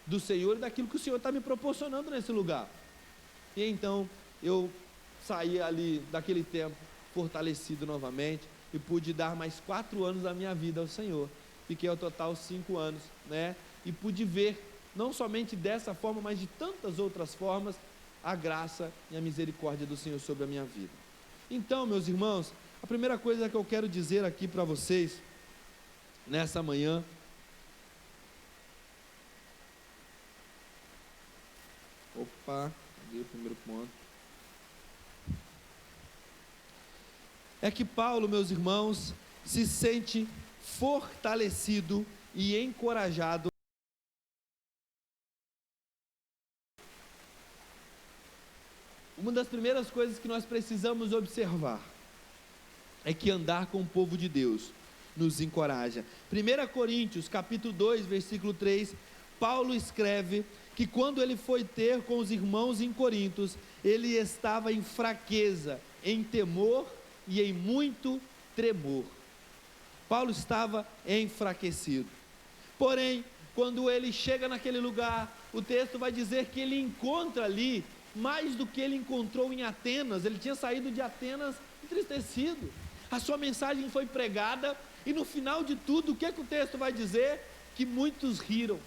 do Senhor e daquilo que o Senhor está me proporcionando nesse lugar. E então eu saí ali daquele tempo fortalecido novamente e pude dar mais 4 anos da minha vida ao Senhor. Fiquei ao total 5 anos, né? E pude ver, não somente dessa forma, mas de tantas outras formas, a graça e a misericórdia do Senhor sobre a minha vida. Então, meus irmãos, a primeira coisa que eu quero dizer aqui para vocês, nessa manhã, cadê o primeiro ponto? É que Paulo, meus irmãos, se sente fortalecido e encorajado. Uma das primeiras coisas que nós precisamos observar é que andar com o povo de Deus nos encoraja. 1 Coríntios, capítulo 2, versículo 3, Paulo escreve que quando ele foi ter com os irmãos em Corintos, ele estava em fraqueza, em temor e em muito tremor. Paulo estava enfraquecido. Porém, quando ele chega naquele lugar, o texto vai dizer que ele encontra ali mais do que ele encontrou em Atenas. Ele tinha saído de Atenas entristecido. A sua mensagem foi pregada e no final de tudo, o que é que o texto vai dizer? Que muitos riram,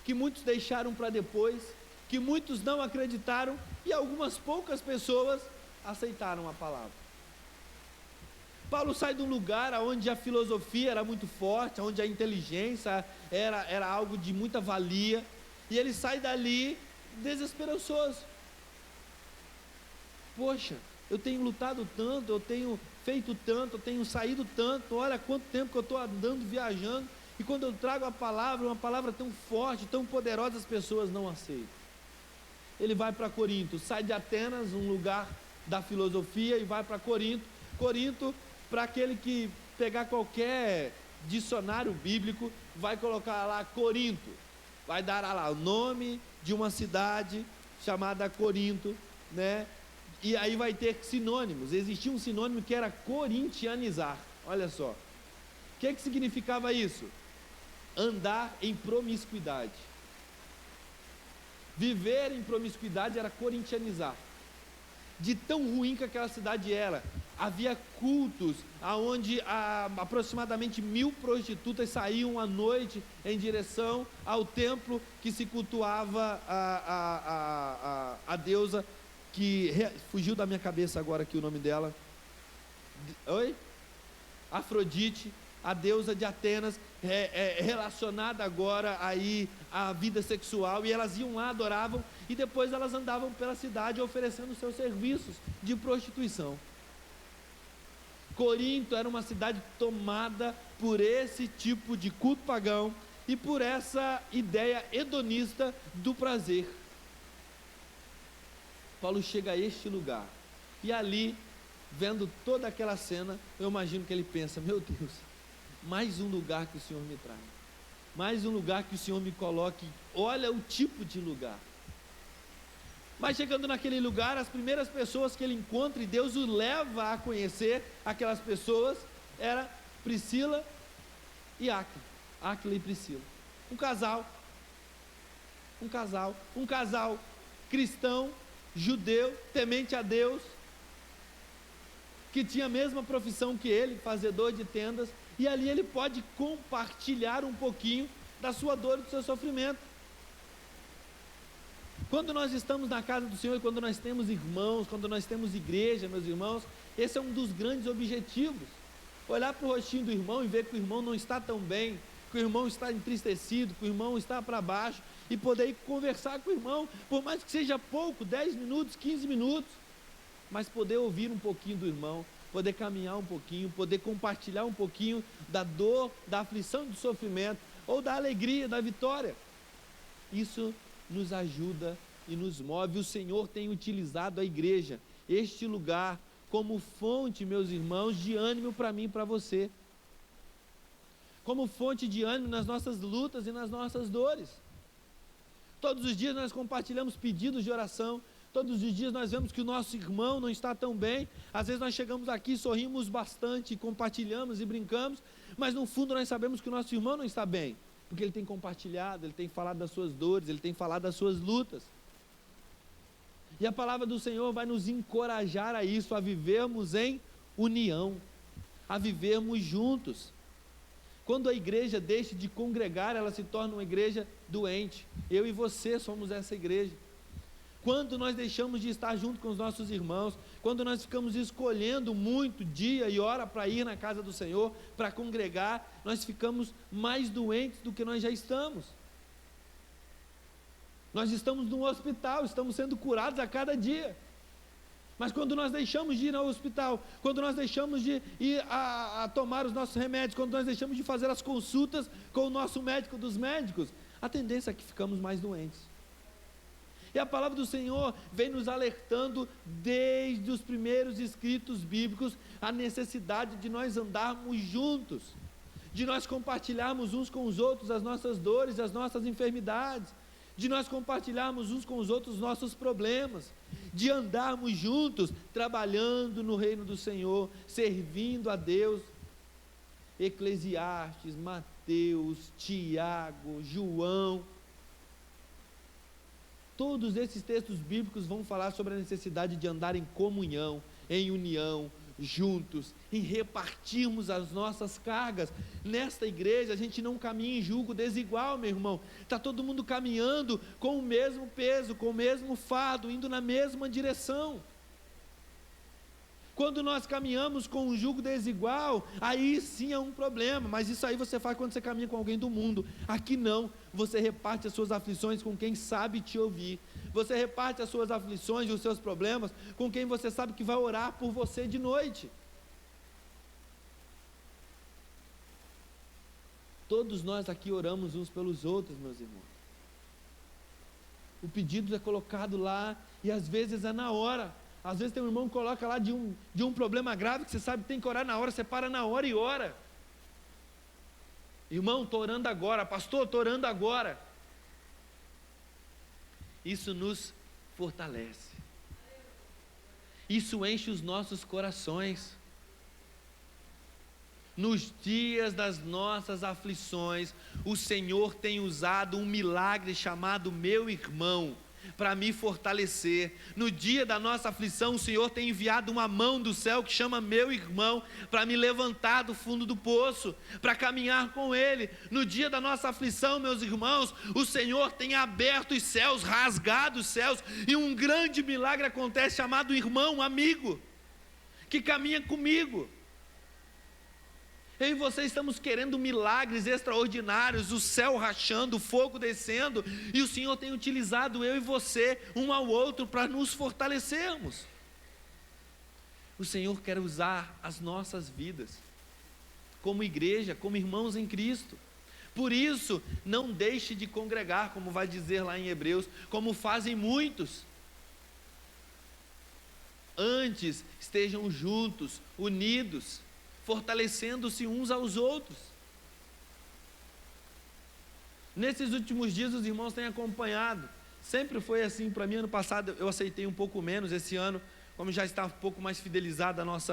que muitos deixaram para depois, que muitos não acreditaram e algumas poucas pessoas aceitaram a palavra. Paulo sai de um lugar onde a filosofia era muito forte, onde a inteligência era algo de muita valia, e ele sai dali desesperançoso. Poxa, eu tenho lutado tanto, eu tenho feito tanto, eu tenho saído tanto, olha quanto tempo que eu estou andando, viajando, e quando eu trago a palavra, uma palavra tão forte, tão poderosa, as pessoas não aceitam. Ele vai para Corinto, sai de Atenas, um lugar da filosofia, e vai para Corinto. Corinto, para aquele que pegar qualquer dicionário bíblico, vai colocar lá Corinto, vai dar lá o nome de uma cidade chamada Corinto, né? E aí vai ter sinônimos. Existia um sinônimo que era corintianizar. Olha só, o que significava isso? Andar em promiscuidade. Viver em promiscuidade era corintianizar. De tão ruim que aquela cidade era, havia cultos onde aproximadamente 1000 prostitutas saíam à noite em direção ao templo que se cultuava a deusa, que fugiu da minha cabeça agora aqui o nome dela. Oi? Afrodite, a deusa de Atenas, relacionada agora aí à vida sexual, e elas iam lá, adoravam, e depois elas andavam pela cidade oferecendo seus serviços de prostituição. Corinto era uma cidade tomada por esse tipo de culto pagão e por essa ideia hedonista do prazer. Paulo chega a este lugar, e ali, vendo toda aquela cena, eu imagino que ele pensa: meu Deus, mais um lugar que o Senhor me traga, mais um lugar que o Senhor me coloque, olha o tipo de lugar. Mas chegando naquele lugar, as primeiras pessoas que ele encontra, e Deus o leva a conhecer aquelas pessoas, era Priscila e Áquila e Priscila, um casal cristão, judeu, temente a Deus, que tinha a mesma profissão que ele, fazedor de tendas, e ali ele pode compartilhar um pouquinho da sua dor e do seu sofrimento. Quando nós estamos na casa do Senhor, quando nós temos irmãos, quando nós temos igreja, meus irmãos, esse é um dos grandes objetivos, olhar para o rostinho do irmão e ver que o irmão não está tão bem, que o irmão está entristecido, que o irmão está para baixo, e poder ir conversar com o irmão, por mais que seja pouco, 10 minutos, 15 minutos, mas poder ouvir um pouquinho do irmão, poder caminhar um pouquinho, poder compartilhar um pouquinho da dor, da aflição, do sofrimento, ou da alegria, da vitória. Isso nos ajuda e nos move. O Senhor tem utilizado a igreja, este lugar, como fonte, meus irmãos, de ânimo para mim e para você, como fonte de ânimo nas nossas lutas e nas nossas dores. Todos os dias nós compartilhamos pedidos de oração, todos os dias nós vemos que o nosso irmão não está tão bem, às vezes nós chegamos aqui, sorrimos bastante, compartilhamos e brincamos, mas no fundo nós sabemos que o nosso irmão não está bem, porque ele tem compartilhado, ele tem falado das suas dores, ele tem falado das suas lutas. E a palavra do Senhor vai nos encorajar a isso, a vivermos em união, a vivermos juntos. Quando a igreja deixa de congregar, ela se torna uma igreja doente. Eu e você somos essa igreja. Quando nós deixamos de estar junto com os nossos irmãos, quando nós ficamos escolhendo muito dia e hora para ir na casa do Senhor, para congregar, nós ficamos mais doentes do que nós já estamos. Nós estamos no hospital, estamos sendo curados a cada dia. Mas quando nós deixamos de ir ao hospital, quando nós deixamos de ir a tomar os nossos remédios, quando nós deixamos de fazer as consultas com o nosso médico dos médicos, a tendência é que ficamos mais doentes. E a palavra do Senhor vem nos alertando desde os primeiros escritos bíblicos a necessidade de nós andarmos juntos, de nós compartilharmos uns com os outros as nossas dores, as nossas enfermidades, de nós compartilharmos uns com os outros os nossos problemas, de andarmos juntos, trabalhando no reino do Senhor, servindo a Deus. Eclesiastes, Mateus, Tiago, João, todos esses textos bíblicos vão falar sobre a necessidade de andar em comunhão, em união, juntos, em repartirmos as nossas cargas. Nesta igreja a gente não caminha em julgo desigual, meu irmão, está todo mundo caminhando com o mesmo peso, com o mesmo fardo, indo na mesma direção. Quando nós caminhamos com um jugo desigual, aí sim é um problema, mas isso aí você faz quando você caminha com alguém do mundo. Aqui não, você reparte as suas aflições com quem sabe te ouvir, você reparte as suas aflições e os seus problemas com quem você sabe que vai orar por você de noite. Todos nós aqui oramos uns pelos outros, meus irmãos. O pedido é colocado lá e às vezes é na hora. Às vezes tem um irmão que coloca lá de um problema grave que você sabe que tem que orar na hora, você para na hora e ora. Irmão, estou orando agora. Pastor, estou orando agora. Isso nos fortalece. Isso enche os nossos corações. Nos dias das nossas aflições, o Senhor tem usado um milagre chamado meu irmão para me fortalecer. No dia da nossa aflição, o Senhor tem enviado uma mão do céu que chama meu irmão para me levantar do fundo do poço, para caminhar com Ele. No dia da nossa aflição, meus irmãos, o Senhor tem aberto os céus, rasgado os céus, e um grande milagre acontece chamado irmão, amigo, que caminha comigo. Eu e você estamos querendo milagres extraordinários, o céu rachando, o fogo descendo, e o Senhor tem utilizado eu e você, um ao outro, para nos fortalecermos. O Senhor quer usar as nossas vidas, como igreja, como irmãos em Cristo. Por isso, não deixe de congregar, como vai dizer lá em Hebreus, como fazem muitos. Antes, estejam juntos, unidos, fortalecendo-se uns aos outros. Nesses últimos dias os irmãos têm acompanhado, sempre foi assim para mim. Ano passado eu aceitei um pouco menos, esse ano, como já está um pouco mais fidelizado nosso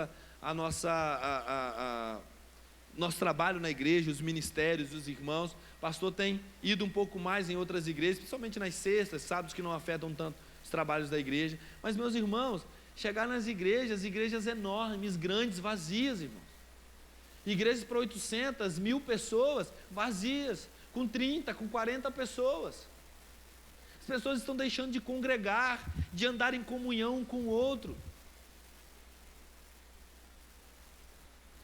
trabalho na igreja, os ministérios, os irmãos, o pastor tem ido um pouco mais em outras igrejas, principalmente nas sextas, sábados, que não afetam tanto os trabalhos da igreja. Mas, meus irmãos, chegar nas igrejas enormes, grandes, vazias, irmãos. Igrejas para 800, 1000 pessoas, vazias, com 30, com 40 pessoas. As pessoas estão deixando de congregar, de andar em comunhão um com o outro.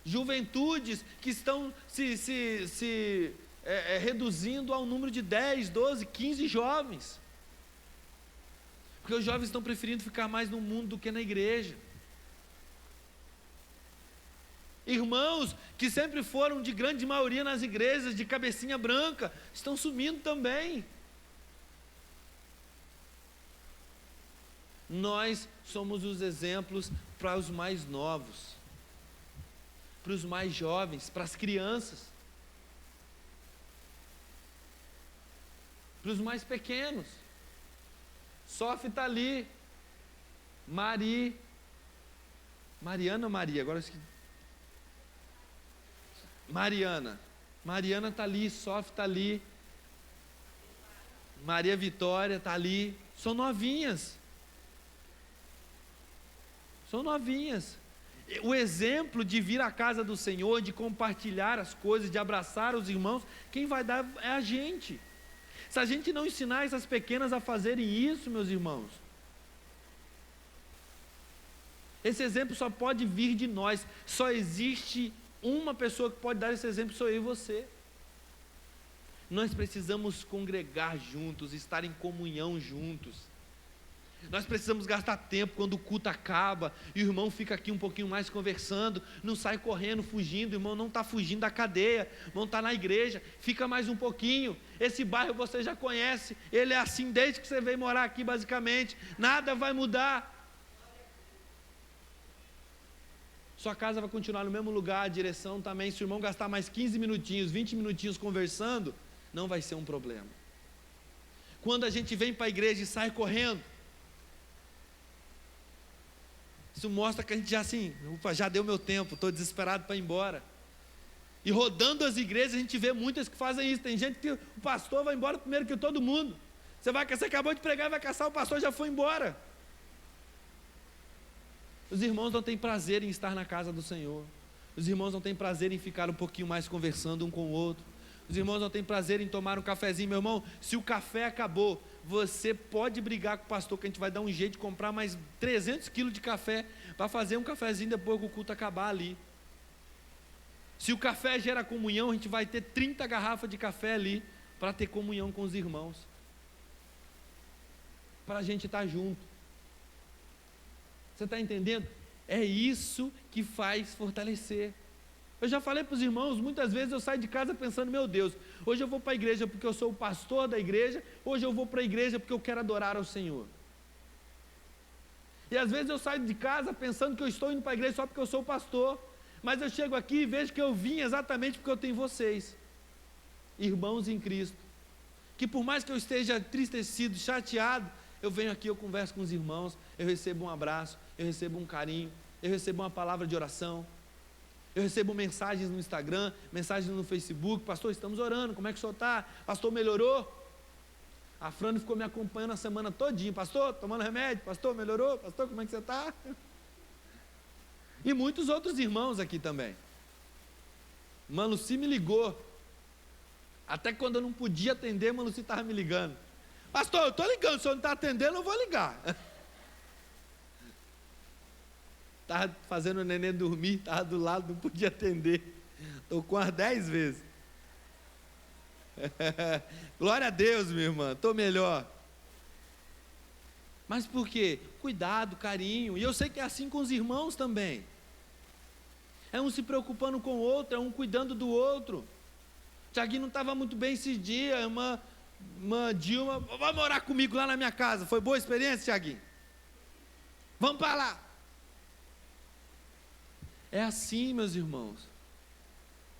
Juventudes que estão se reduzindo ao número de 10, 12, 15 jovens. Porque os jovens estão preferindo ficar mais no mundo do que na igreja. Irmãos que sempre foram de grande maioria nas igrejas, de cabecinha branca, estão sumindo também. Nós somos os exemplos para os mais novos, para os mais jovens, para as crianças, para os mais pequenos. Sofia está ali, Mariana ou Maria, agora acho que Mariana está ali, Sofia está ali, Maria Vitória está ali, são novinhas. O exemplo de vir à casa do Senhor, de compartilhar as coisas, de abraçar os irmãos, quem vai dar é a gente. Se a gente não ensinar essas pequenas a fazerem isso, meus irmãos, esse exemplo só pode vir de nós. Só existe uma pessoa que pode dar esse exemplo, sou eu e você. Nós precisamos congregar juntos, estar em comunhão juntos. Nós precisamos gastar tempo quando o culto acaba e o irmão fica aqui um pouquinho mais conversando, não sai correndo, fugindo. O irmão não está fugindo da cadeia, o irmão está na igreja, fica mais um pouquinho. Esse bairro você já conhece, ele é assim desde que você veio morar aqui basicamente, nada vai mudar. Sua casa vai continuar no mesmo lugar, a direção também. Se o irmão gastar mais 15 minutinhos, 20 minutinhos conversando, não vai ser um problema. Quando a gente vem para a igreja e sai correndo, isso mostra que a gente já assim, ufa, já deu meu tempo, estou desesperado para ir embora. E rodando as igrejas, a gente vê muitas que fazem isso. Tem gente que o pastor vai embora primeiro que todo mundo. Você acabou de pregar e vai caçar, o pastor já foi embora. Os irmãos não têm prazer em estar na casa do Senhor. Os irmãos não têm prazer em ficar um pouquinho mais conversando um com o outro. Os irmãos não têm prazer em tomar um cafezinho. Meu irmão, se o café acabou, você pode brigar com o pastor, que a gente vai dar um jeito de comprar mais 300 quilos de café para fazer um cafezinho depois que o culto acabar ali. Se o café gera comunhão, a gente vai ter 30 garrafas de café ali para ter comunhão com os irmãos, para a gente estar junto. Você está entendendo? É isso que faz fortalecer. Eu já falei para os irmãos, muitas vezes eu saio de casa pensando, meu Deus, hoje eu vou para a igreja porque eu sou o pastor da igreja, hoje eu vou para a igreja porque eu quero adorar ao Senhor. E às vezes eu saio de casa pensando que eu estou indo para a igreja só porque eu sou o pastor, mas eu chego aqui e vejo que eu vim exatamente porque eu tenho vocês, irmãos em Cristo, que por mais que eu esteja entristecido, chateado, eu venho aqui, eu converso com os irmãos, eu recebo um abraço, eu recebo um carinho, eu recebo uma palavra de oração, eu recebo mensagens no Instagram, mensagens no Facebook, pastor, estamos orando, como é que o senhor está? Pastor, melhorou? A Frane ficou me acompanhando a semana todinha, pastor, tomando remédio, pastor, melhorou? Pastor, como é que você está? E muitos outros irmãos aqui também. Irmã Lucy me ligou, até quando eu não podia atender, irmã Lucy estava me ligando. Pastor, eu estou ligando, se o senhor não está atendendo, eu vou ligar. Estava fazendo o neném dormir, estava do lado, não podia atender. Estou com as 10 vezes. Glória a Deus, minha irmã, estou melhor. Mas por quê? Cuidado, carinho. E eu sei que é assim com os irmãos também. É um se preocupando com o outro, é um cuidando do outro. Tiaguinho não estava muito bem esses dias, irmã Dilma, vai morar comigo lá na minha casa. Foi boa a experiência, Tiaguinho? Vamos para lá. É assim, meus irmãos.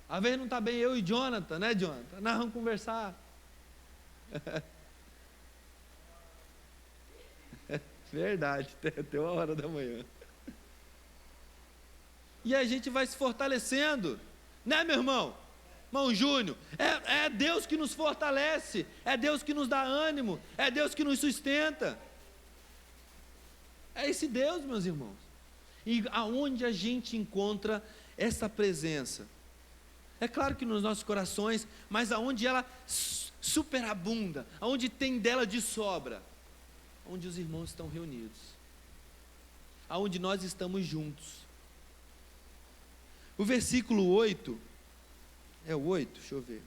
Às vezes não está bem eu e Jonathan, né, Jonathan? Nós vamos conversar. Verdade, até 1h da manhã. E a gente vai se fortalecendo, né, meu irmão? Irmão Júnior, é Deus que nos fortalece, é Deus que nos dá ânimo, é Deus que nos sustenta. É esse Deus, meus irmãos. E aonde a gente encontra essa presença? É claro que nos nossos corações, mas aonde ela superabunda, aonde tem dela de sobra, onde os irmãos estão reunidos, aonde nós estamos juntos. O versículo 8, é o 8? Deixa eu ver.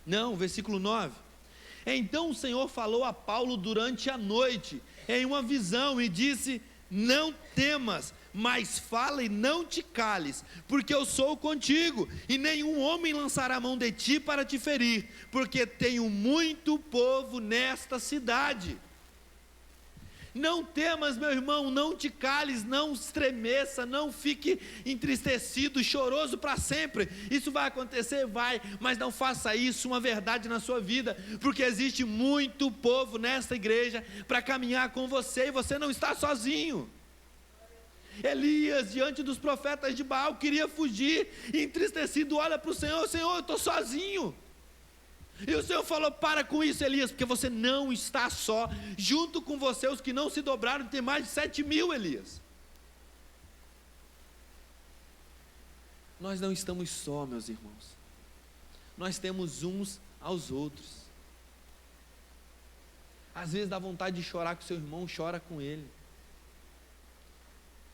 Não, o versículo 9. Então o Senhor falou a Paulo durante a noite, em uma visão, e disse: não temas, mas fala e não te cales, porque eu sou contigo, e nenhum homem lançará a mão de ti para te ferir, porque tenho muito povo nesta cidade. Não temas, meu irmão, não te cales, não estremeça, não fique entristecido, choroso para sempre. Isso vai acontecer? Vai, mas não faça isso uma verdade na sua vida, porque existe muito povo nesta igreja para caminhar com você, e você não está sozinho. Elias, diante dos profetas de Baal, queria fugir, entristecido, olha para o Senhor: Senhor, eu estou sozinho. E o Senhor falou: para com isso, Elias, porque você não está só. Junto com você, os que não se dobraram, tem mais de 7.000, Elias. Nós não estamos só, meus irmãos. Nós temos uns aos outros. Às vezes dá vontade de chorar com seu irmão, chora com ele.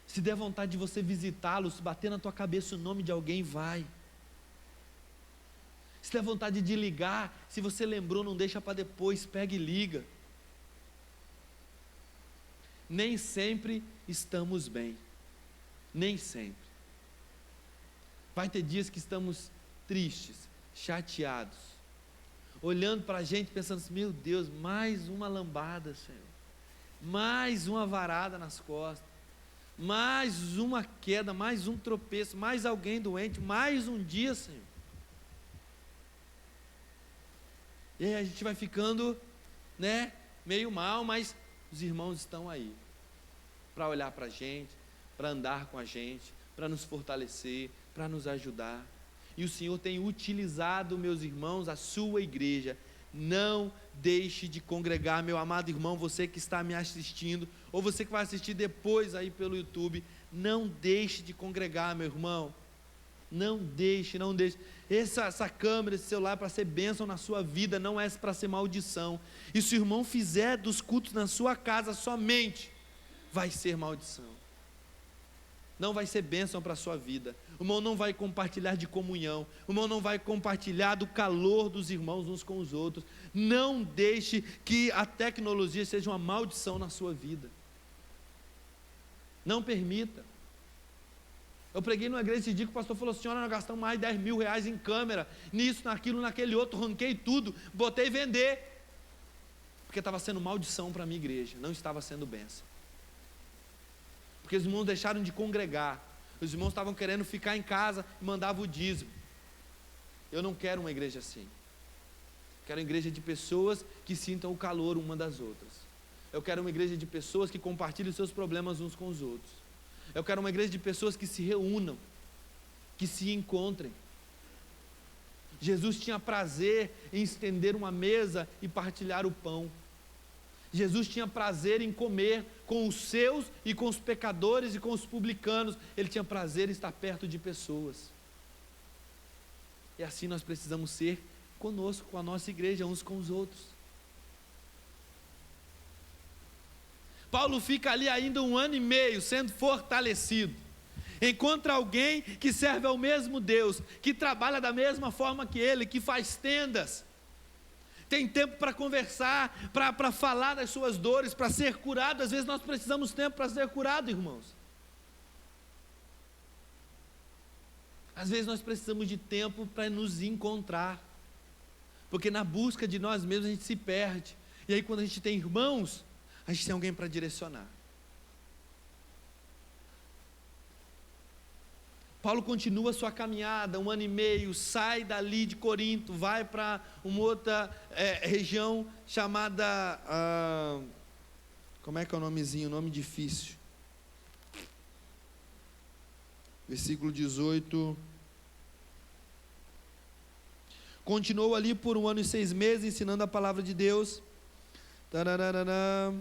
Se der vontade de você visitá-lo, se bater na tua cabeça o nome de alguém, vai. Se der vontade de ligar, se você lembrou, não deixa para depois, pega e liga. nem sempre estamos bem. Nem sempre. Vai ter dias que estamos tristes, chateados, olhando para a gente pensando assim, meu Deus, mais uma lambada, Senhor, mais uma varada nas costas, mais uma queda, mais um tropeço, mais alguém doente, mais um dia, Senhor. E aí a gente vai ficando, meio mal, mas os irmãos estão aí, para olhar para a gente, para andar com a gente, para nos fortalecer, para nos ajudar. E o Senhor tem utilizado, meus irmãos, a sua igreja. Não deixe de congregar, meu amado irmão, você que está me assistindo, ou você que vai assistir depois aí pelo YouTube, não deixe de congregar, meu irmão. Não deixe. Essa câmera, esse celular é para ser bênção na sua vida, não é para ser maldição. E se o irmão fizer dos cultos na sua casa somente, vai ser maldição. Não vai ser bênção para a sua vida. O irmão não vai compartilhar de comunhão. O irmão não vai compartilhar do calor dos irmãos uns com os outros. Não deixe que a tecnologia seja uma maldição na sua vida. Não permita. Eu preguei numa igreja esse dia que o pastor falou assim, olha, nós gastamos mais de 10 mil reais em câmera, nisso, naquilo, naquele outro, ranquei tudo, botei vender. Porque estava sendo maldição para a minha igreja, não estava sendo bênção. Porque os irmãos deixaram de congregar, os irmãos estavam querendo ficar em casa e mandavam o dízimo. Eu não quero uma igreja assim. Quero uma igreja de pessoas que sintam o calor uma das outras. Eu quero uma igreja de pessoas que compartilhem seus problemas uns com os outros. Eu quero uma igreja de pessoas que se reúnam, que se encontrem. Jesus tinha prazer em estender uma mesa e partilhar o pão. Jesus tinha prazer em comer com os seus e com os pecadores e com os publicanos. Ele tinha prazer em estar perto de pessoas. E assim nós precisamos ser conosco, com a nossa igreja, uns com os outros. Paulo fica ali ainda 1 ano e meio sendo fortalecido. Encontra alguém que serve ao mesmo Deus, que trabalha da mesma forma que ele, que faz tendas. Tem tempo para conversar, para falar das suas dores, para ser curado. Às vezes nós precisamos de tempo para ser curado, irmãos. Às vezes nós precisamos de tempo para nos encontrar. Porque na busca de nós mesmos a gente se perde. E aí quando a gente tem irmãos, a gente tem alguém para direcionar. Paulo continua a sua caminhada, 1 ano e meio, sai dali de Corinto, vai para uma outra região chamada, como é que é o nomezinho? Nome difícil. Versículo 18. Continuou ali por 1 ano e 6 meses, ensinando a palavra de Deus. Tarararará.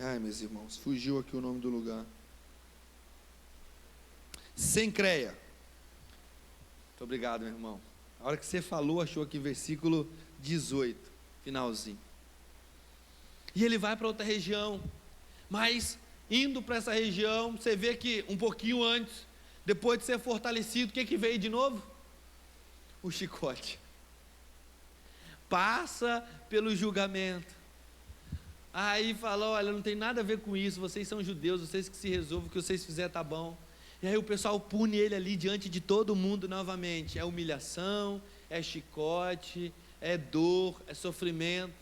Ai, meus irmãos, fugiu aqui o nome do lugar. Sencreia. Muito obrigado, meu irmão. A hora que você falou, achou aqui versículo 18, finalzinho. E ele vai para outra região, mas indo para essa região, você vê que um pouquinho antes, depois de ser fortalecido, o que veio de novo? O chicote. Passa pelo julgamento. Aí falou, olha, não tem nada a ver com isso, vocês são judeus, vocês que se resolvam, o que vocês fizerem tá bom. E aí o pessoal pune ele ali diante de todo mundo novamente. É humilhação, é chicote, é dor, é sofrimento.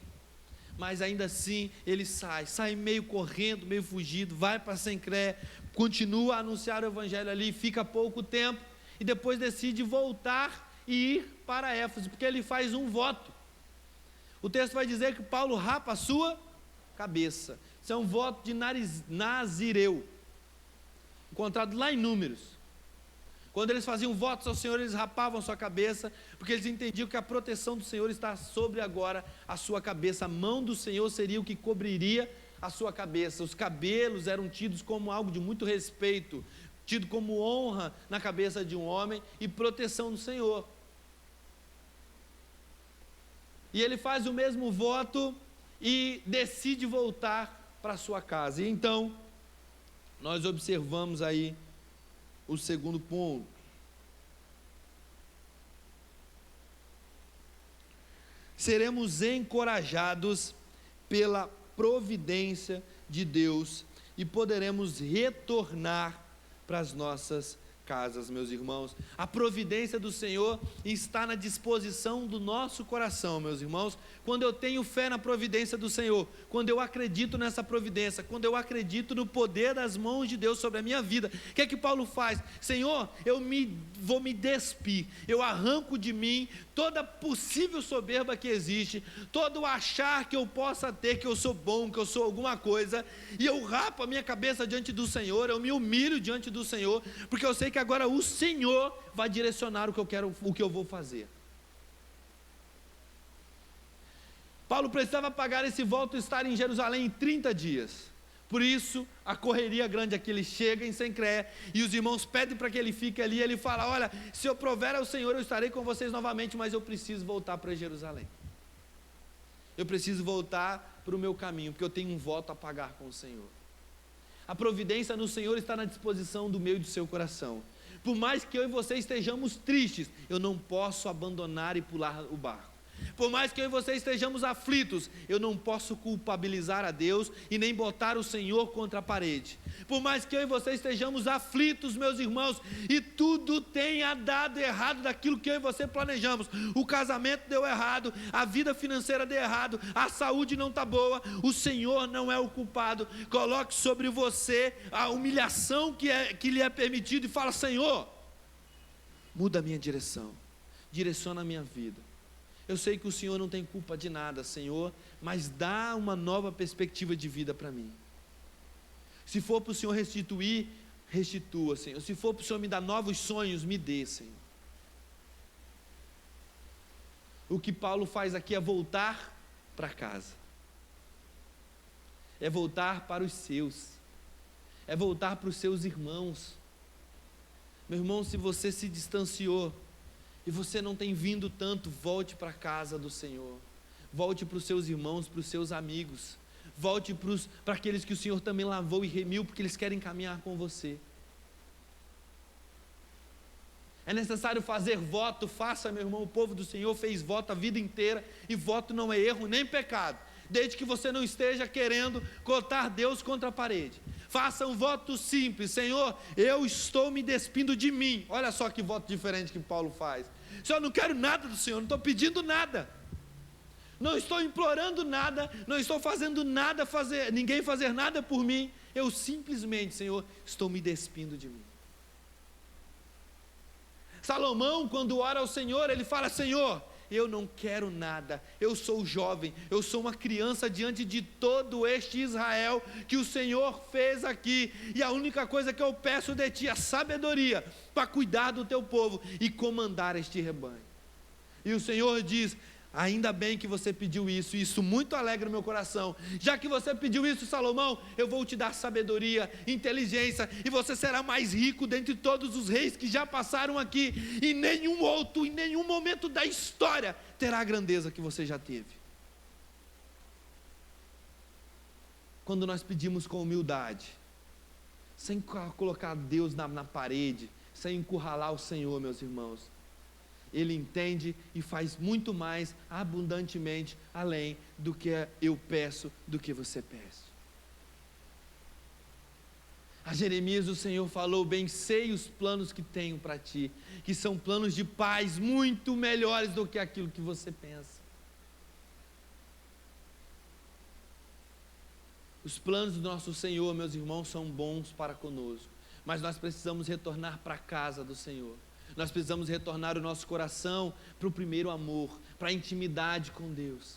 Mas ainda assim ele sai meio correndo, meio fugido, vai para Sencreia, continua a anunciar o evangelho ali, fica pouco tempo e depois decide voltar e ir para Éfeso, porque ele faz um voto. O texto vai dizer que Paulo rapa a sua cabeça. Isso é um voto de Nazireu, encontrado lá em Números. Quando eles faziam votos ao Senhor, eles rapavam a sua cabeça, porque eles entendiam que a proteção do Senhor está sobre agora a sua cabeça. A mão do Senhor seria o que cobriria a sua cabeça. Os cabelos eram tidos como algo de muito respeito, tido como honra na cabeça de um homem e proteção do Senhor. E ele faz o mesmo voto e decide voltar para sua casa. E então, nós observamos aí o segundo ponto. seremos encorajados pela providência de Deus e poderemos retornar para as nossas casas, meus irmãos. A providência do Senhor está na disposição do nosso coração, meus irmãos. Quando eu tenho fé na providência do Senhor, quando eu acredito nessa providência, quando eu acredito no poder das mãos de Deus sobre a minha vida, o que é que Paulo faz? Senhor, vou me despir, eu arranco de mim toda possível soberba que existe, todo achar que eu possa ter, que eu sou bom, que eu sou alguma coisa, e eu rapo a minha cabeça diante do Senhor, eu me humilho diante do Senhor, porque eu sei que agora o Senhor vai direcionar o que eu vou fazer. Paulo precisava pagar esse voto e estar em Jerusalém em 30 dias. Por isso, a correria grande é que ele chega em Cencreia e os irmãos pedem para que ele fique ali. Ele fala: olha, se eu prover ao Senhor, eu estarei com vocês novamente, mas eu preciso voltar para Jerusalém. Eu preciso voltar para o meu caminho, porque eu tenho um voto a pagar com o Senhor. A providência no Senhor está na disposição do meu e do seu coração. Por mais que eu e você estejamos tristes, eu não posso abandonar e pular o barco. Por mais que eu e você estejamos aflitos, eu não posso culpabilizar a Deus e nem botar o Senhor contra a parede. Por mais que eu e você estejamos aflitos, meus irmãos, e tudo tenha dado errado daquilo que eu e você planejamos, o casamento deu errado, a vida financeira deu errado, a saúde não está boa, o Senhor não é o culpado. Coloque sobre você a humilhação que lhe é permitido e fala: Senhor, muda a minha direção, direciona a minha vida. Eu sei que o Senhor não tem culpa de nada, Senhor, mas dá uma nova perspectiva de vida para mim. Se for para o Senhor restituir, restitua, Senhor. Se for para o Senhor me dar novos sonhos, me dê, Senhor. O que Paulo faz aqui é voltar para casa. É voltar para os seus. É voltar para os seus irmãos. Meu irmão, se você se distanciou e você não tem vindo tanto, volte para a casa do Senhor. Volte para os seus irmãos, para os seus amigos. Volte para aqueles que o Senhor também lavou e remiu, porque eles querem caminhar com você. É necessário fazer voto, faça, meu irmão. O povo do Senhor fez voto a vida inteira, e voto não é erro nem pecado, desde que você não esteja querendo cotar Deus contra a parede. Faça um voto simples: Senhor, eu estou me despindo de mim. Olha só que voto diferente que Paulo faz. Senhor, eu não quero nada do Senhor, não estou pedindo nada, não estou implorando nada, não estou fazendo nada, ninguém fazer nada por mim, eu simplesmente, Senhor, estou me despindo de mim. Salomão, quando ora ao Senhor, ele fala: Senhor, eu não quero nada, eu sou jovem, eu sou uma criança diante de todo este Israel que o Senhor fez aqui, e a única coisa que eu peço de ti é sabedoria para cuidar do teu povo e comandar este rebanho. E o Senhor diz: ainda bem que você pediu isso, e isso muito alegra o meu coração. Já que você pediu isso, Salomão, eu vou te dar sabedoria, inteligência, e você será mais rico dentre todos os reis que já passaram aqui, e nenhum outro, em nenhum momento da história, terá a grandeza que você já teve. Quando nós pedimos com humildade, sem colocar Deus na parede, sem encurralar o Senhor, meus irmãos, Ele entende e faz muito mais abundantemente além do que eu peço, do que você pede. A Jeremias o Senhor falou: bem sei os planos que tenho para ti, que são planos de paz muito melhores do que aquilo que você pensa. Os planos do nosso Senhor, meus irmãos, são bons para conosco, mas nós precisamos retornar para a casa do Senhor. Nós precisamos retornar o nosso coração para o primeiro amor, para a intimidade com Deus.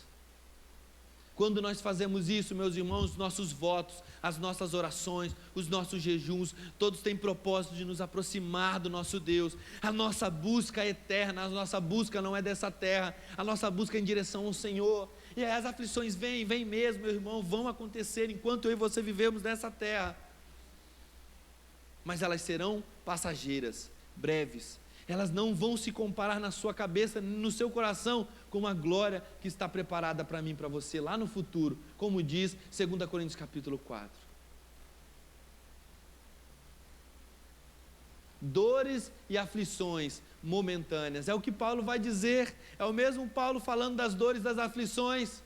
Quando nós fazemos isso, meus irmãos, nossos votos, as nossas orações, os nossos jejuns, todos têm propósito de nos aproximar do nosso Deus. A nossa busca é eterna, a nossa busca não é dessa terra, a nossa busca é em direção ao Senhor. E as aflições vêm mesmo, meu irmão, vão acontecer enquanto eu e você vivemos nessa terra. Mas elas serão passageiras, breves. Elas não vão se comparar na sua cabeça, no seu coração, com a glória que está preparada para mim e para você lá no futuro, como diz 2 Coríntios capítulo 4. dores e aflições momentâneas. É o que Paulo vai dizer, é o mesmo Paulo falando das dores, das aflições.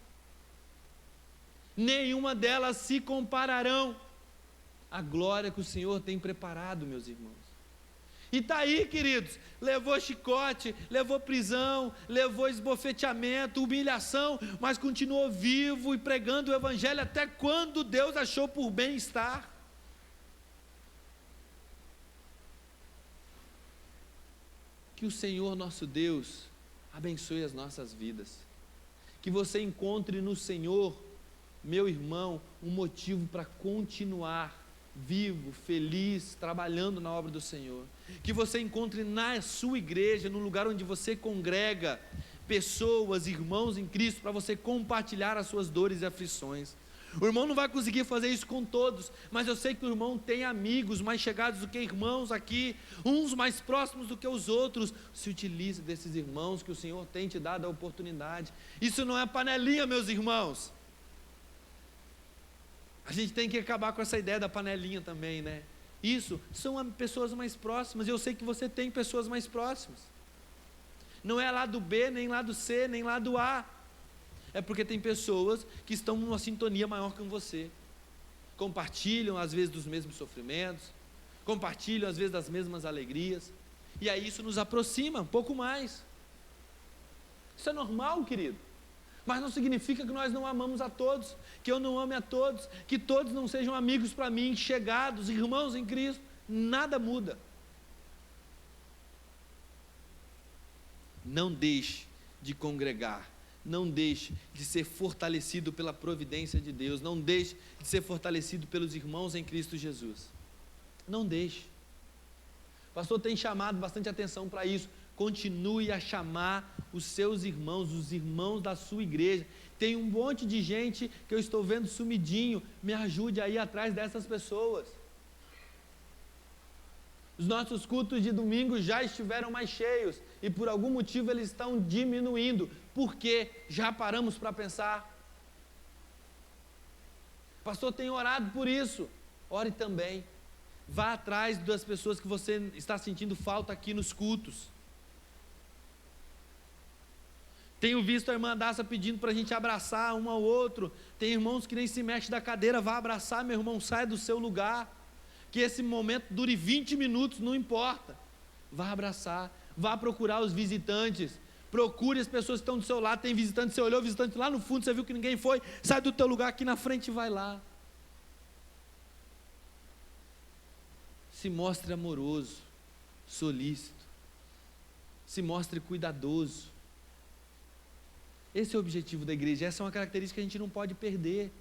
Nenhuma delas se compararão à glória que o Senhor tem preparado, meus irmãos. E está aí, queridos, levou chicote, levou prisão, levou esbofeteamento, humilhação, mas continuou vivo e pregando o Evangelho até quando Deus achou por bem estar. Que o Senhor nosso Deus abençoe as nossas vidas. Que você encontre no Senhor, meu irmão, um motivo para continuar vivo, feliz, trabalhando na obra do Senhor. Que você encontre na sua igreja, no lugar onde você congrega pessoas, irmãos em Cristo, para você compartilhar as suas dores e aflições. O irmão não vai conseguir fazer isso com todos, mas eu sei que o irmão tem amigos mais chegados do que irmãos aqui, uns mais próximos do que os outros. Se utilize desses irmãos que o Senhor tem te dado a oportunidade. Isso não é panelinha, meus irmãos. A gente tem que acabar com essa ideia da panelinha também, né? Isso são pessoas mais próximas. Eu sei que você tem pessoas mais próximas. Não é lado B, nem lado C, nem lado A. É porque tem pessoas que estão numa sintonia maior com você. Compartilham às vezes dos mesmos sofrimentos, compartilham às vezes das mesmas alegrias. E aí isso nos aproxima um pouco mais. Isso é normal, querido. Mas não significa que nós não amamos a todos, que eu não ame a todos, que todos não sejam amigos para mim, chegados, irmãos em Cristo. Nada muda. Não deixe de congregar, não deixe de ser fortalecido pela providência de Deus, não deixe de ser fortalecido pelos irmãos em Cristo Jesus. Não deixe. O pastor tem chamado bastante atenção para isso. Continue a chamar os seus irmãos, os irmãos da sua igreja. Tem um monte de gente que eu estou vendo sumidinho, me ajude a ir atrás dessas pessoas. Os nossos cultos de domingo já estiveram mais cheios e por algum motivo eles estão diminuindo. Por quê? Já paramos para pensar. O pastor tem orado por isso. Ore também. Vá atrás das pessoas que você está sentindo falta aqui nos cultos. Tenho visto a irmã Daça pedindo para a gente abraçar um ao outro. Tem irmãos que nem se mexe da cadeira. Vá abraçar, meu irmão, saia do seu lugar. Que esse momento dure 20 minutos, não importa. Vá abraçar, vá procurar os visitantes. Procure as pessoas que estão do seu lado. Tem visitante, você olhou o visitante lá no fundo, você viu que ninguém foi. Sai do teu lugar aqui na frente e vai lá. Se mostre amoroso, solícito. Se mostre cuidadoso. Esse é o objetivo da igreja, essa é uma característica que a gente não pode perder.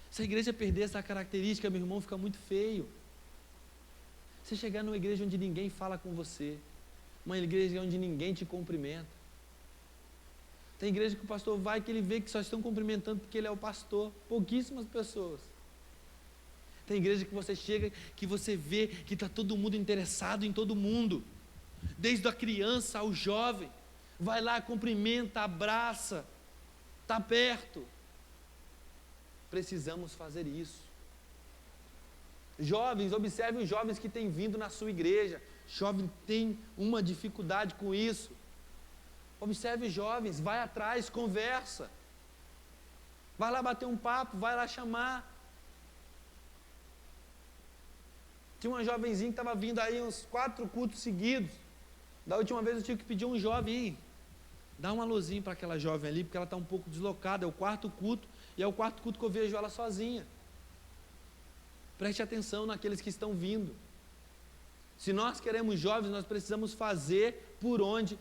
Se a igreja perder essa característica, meu irmão, fica muito feio. Você chegar numa igreja onde ninguém fala com você, uma igreja onde ninguém te cumprimenta. Tem igreja que o pastor vai que ele vê que só estão cumprimentando porque ele é o pastor, pouquíssimas pessoas. Tem igreja que você chega, que você vê que está todo mundo interessado em todo mundo, desde a criança ao jovem. Vai lá, cumprimenta, abraça, está perto. Precisamos fazer isso. Jovens, observe os jovens que têm vindo na sua igreja. Jovem tem uma dificuldade com isso. Observe os jovens, vai atrás, conversa. Vai lá bater um papo, vai lá chamar. Tinha uma jovenzinha que estava vindo aí uns 4 cultos seguidos. Da última vez eu tive que pedir um jovem, dá um alôzinho para aquela jovem ali, porque ela está um pouco deslocada, é o 4º culto, e é o 4º culto que eu vejo ela sozinha. Preste atenção naqueles que estão vindo. Se nós queremos jovens, nós precisamos fazer por onde,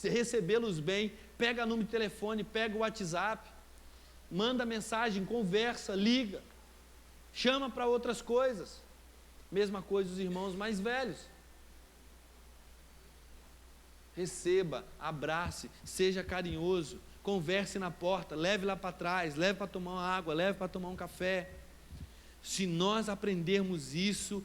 recebê-los bem. Pega número de telefone, pega o WhatsApp, manda mensagem, conversa, liga, chama para outras coisas. Mesma coisa os irmãos mais velhos. Receba, abrace, seja carinhoso, converse na porta, leve lá para trás, leve para tomar uma água, leve para tomar um café. Se nós aprendermos isso,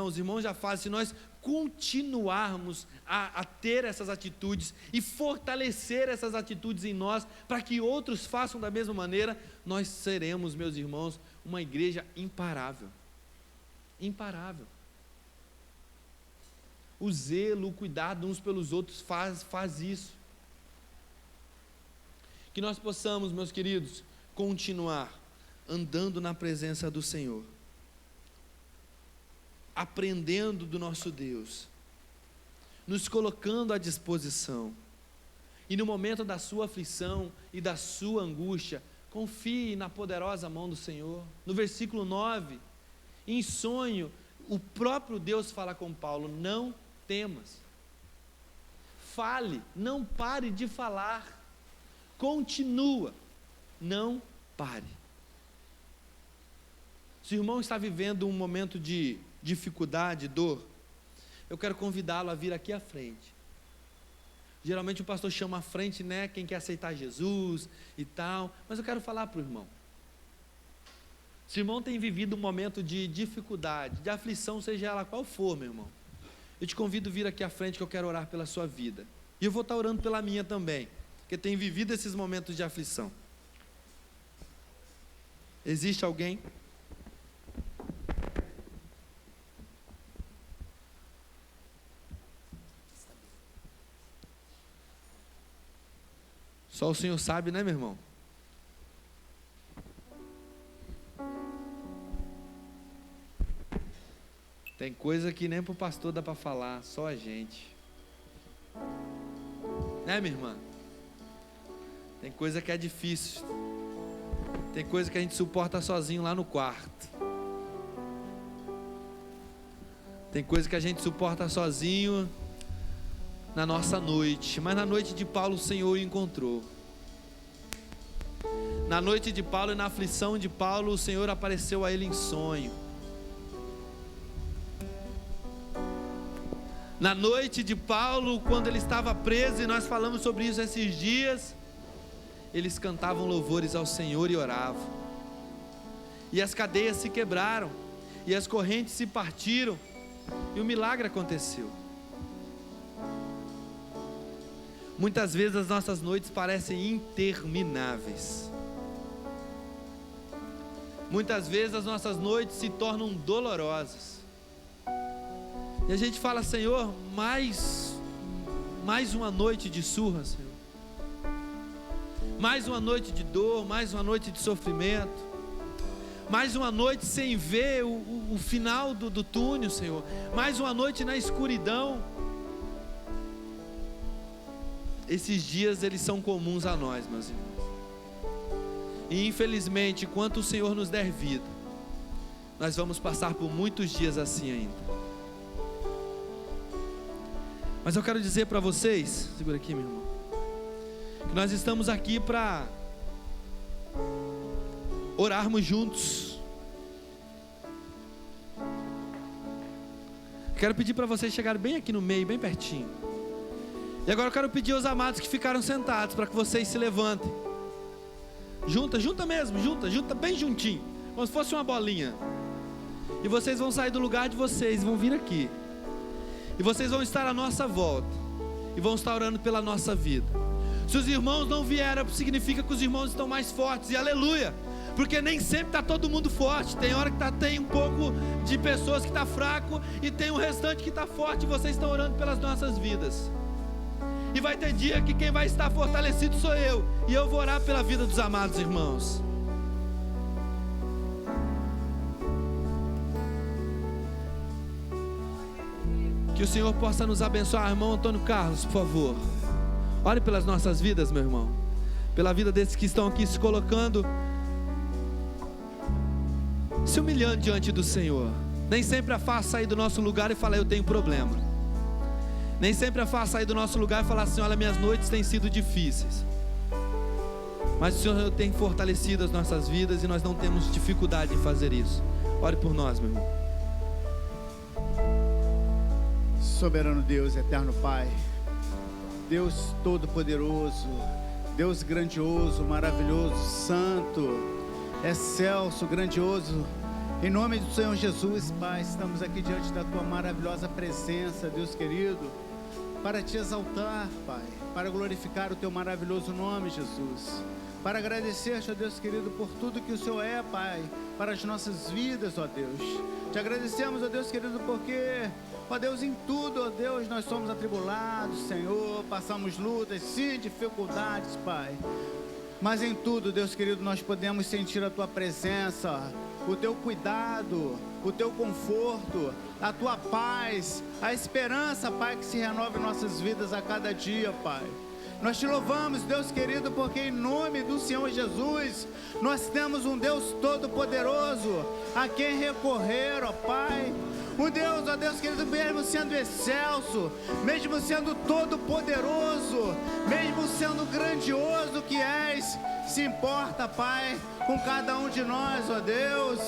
os irmãos já fazem, se nós continuarmos a ter essas atitudes e fortalecer essas atitudes em nós, para que outros façam da mesma maneira, nós seremos, meus irmãos, uma igreja imparável. Imparável. o zelo, o cuidado uns pelos outros faz isso. Que nós possamos, meus queridos, continuar andando na presença do Senhor, aprendendo do nosso Deus, nos colocando à disposição, e no momento da sua aflição e da sua angústia, confie na poderosa mão do Senhor. No versículo 9, em sonho, o próprio Deus fala com Paulo: não temas, fale, não pare de falar, continua, não pare. Se o irmão está vivendo um momento de dificuldade, dor, eu quero convidá-lo a vir aqui à frente. Geralmente o pastor chama à frente, né, quem quer aceitar Jesus e tal, mas eu quero falar para o irmão. Se o irmão tem vivido um momento de dificuldade, de aflição, seja ela qual for, meu irmão, eu te convido a vir aqui à frente, que eu quero orar pela sua vida. E eu vou estar orando pela minha também, porque tem vivido esses momentos de aflição. Existe alguém? Só o Senhor sabe, né, meu irmão? Tem coisa que nem para o pastor dá para falar, só a gente. Né, minha irmã? Tem coisa que é difícil. Tem coisa que a gente suporta sozinho lá no quarto. Tem coisa que a gente suporta sozinho na nossa noite. Mas na noite de Paulo o Senhor o encontrou. Na noite de Paulo e na aflição de Paulo, o Senhor apareceu a ele em sonho. Na noite de Paulo, quando ele estava preso, e nós falamos sobre isso esses dias, eles cantavam louvores ao Senhor e oravam. E as cadeias se quebraram, e as correntes se partiram, e o milagre aconteceu. Muitas vezes as nossas noites parecem intermináveis. Muitas vezes as nossas noites se tornam dolorosas. E a gente fala: Senhor, mais uma noite de surra, Senhor. Mais uma noite de dor, mais uma noite de sofrimento. Mais uma noite sem ver o final do túnel, Senhor. Mais uma noite na escuridão. Esses dias eles são comuns a nós, meus irmãos. E infelizmente, enquanto o Senhor nos der vida, nós vamos passar por muitos dias assim ainda. Mas eu quero dizer para vocês, segura aqui, meu irmão, que nós estamos aqui para orarmos juntos. Quero pedir para vocês chegarem bem aqui no meio, bem pertinho. E agora eu quero pedir aos amados que ficaram sentados, para que vocês se levantem. Junta mesmo, junta bem juntinho, como se fosse uma bolinha. E vocês vão sair do lugar de vocês, vão vir aqui. E vocês vão estar à nossa volta, e vão estar orando pela nossa vida. Se os irmãos não vieram, significa que os irmãos estão mais fortes, e aleluia, porque nem sempre está todo mundo forte. Tem hora que tem um pouco de pessoas que está fraco, e tem o restante que está forte, e vocês estão orando pelas nossas vidas. E vai ter dia que quem vai estar fortalecido sou eu, e eu vou orar pela vida dos amados irmãos. Que o Senhor possa nos abençoar. Irmão Antônio Carlos, por favor, ore pelas nossas vidas, meu irmão, pela vida desses que estão aqui se colocando, se humilhando diante do Senhor. Nem sempre é fácil sair do nosso lugar e falar: eu tenho problema. Nem sempre é fácil sair do nosso lugar e falar assim: olha, minhas noites têm sido difíceis. Mas o Senhor tem fortalecido as nossas vidas, e nós não temos dificuldade em fazer isso. Ore por nós, meu irmão. Soberano Deus, eterno Pai, Deus todo-poderoso, Deus grandioso, maravilhoso, santo, excelso, grandioso, em nome do Senhor Jesus, Pai, estamos aqui diante da Tua maravilhosa presença, Deus querido, para te exaltar, Pai, para glorificar o teu maravilhoso nome, Jesus, para agradecer-te, ó Deus querido, por tudo que o Senhor é, Pai, para as nossas vidas, ó Deus. Te agradecemos, ó Deus querido, porque, ó Deus, em tudo, ó Deus, nós somos atribulados, Senhor, passamos lutas, sim, dificuldades, Pai. Mas em tudo, Deus querido, nós podemos sentir a Tua presença, o Teu cuidado, o Teu conforto, a Tua paz, a esperança, Pai, que se renove em nossas vidas a cada dia, Pai. Nós Te louvamos, Deus querido, porque em nome do Senhor Jesus, nós temos um Deus todo-poderoso a quem recorrer, ó Pai. Um Deus, ó Deus querido, mesmo sendo excelso, mesmo sendo todo-poderoso, mesmo sendo grandioso que és, se importa, Pai, com cada um de nós, ó Deus.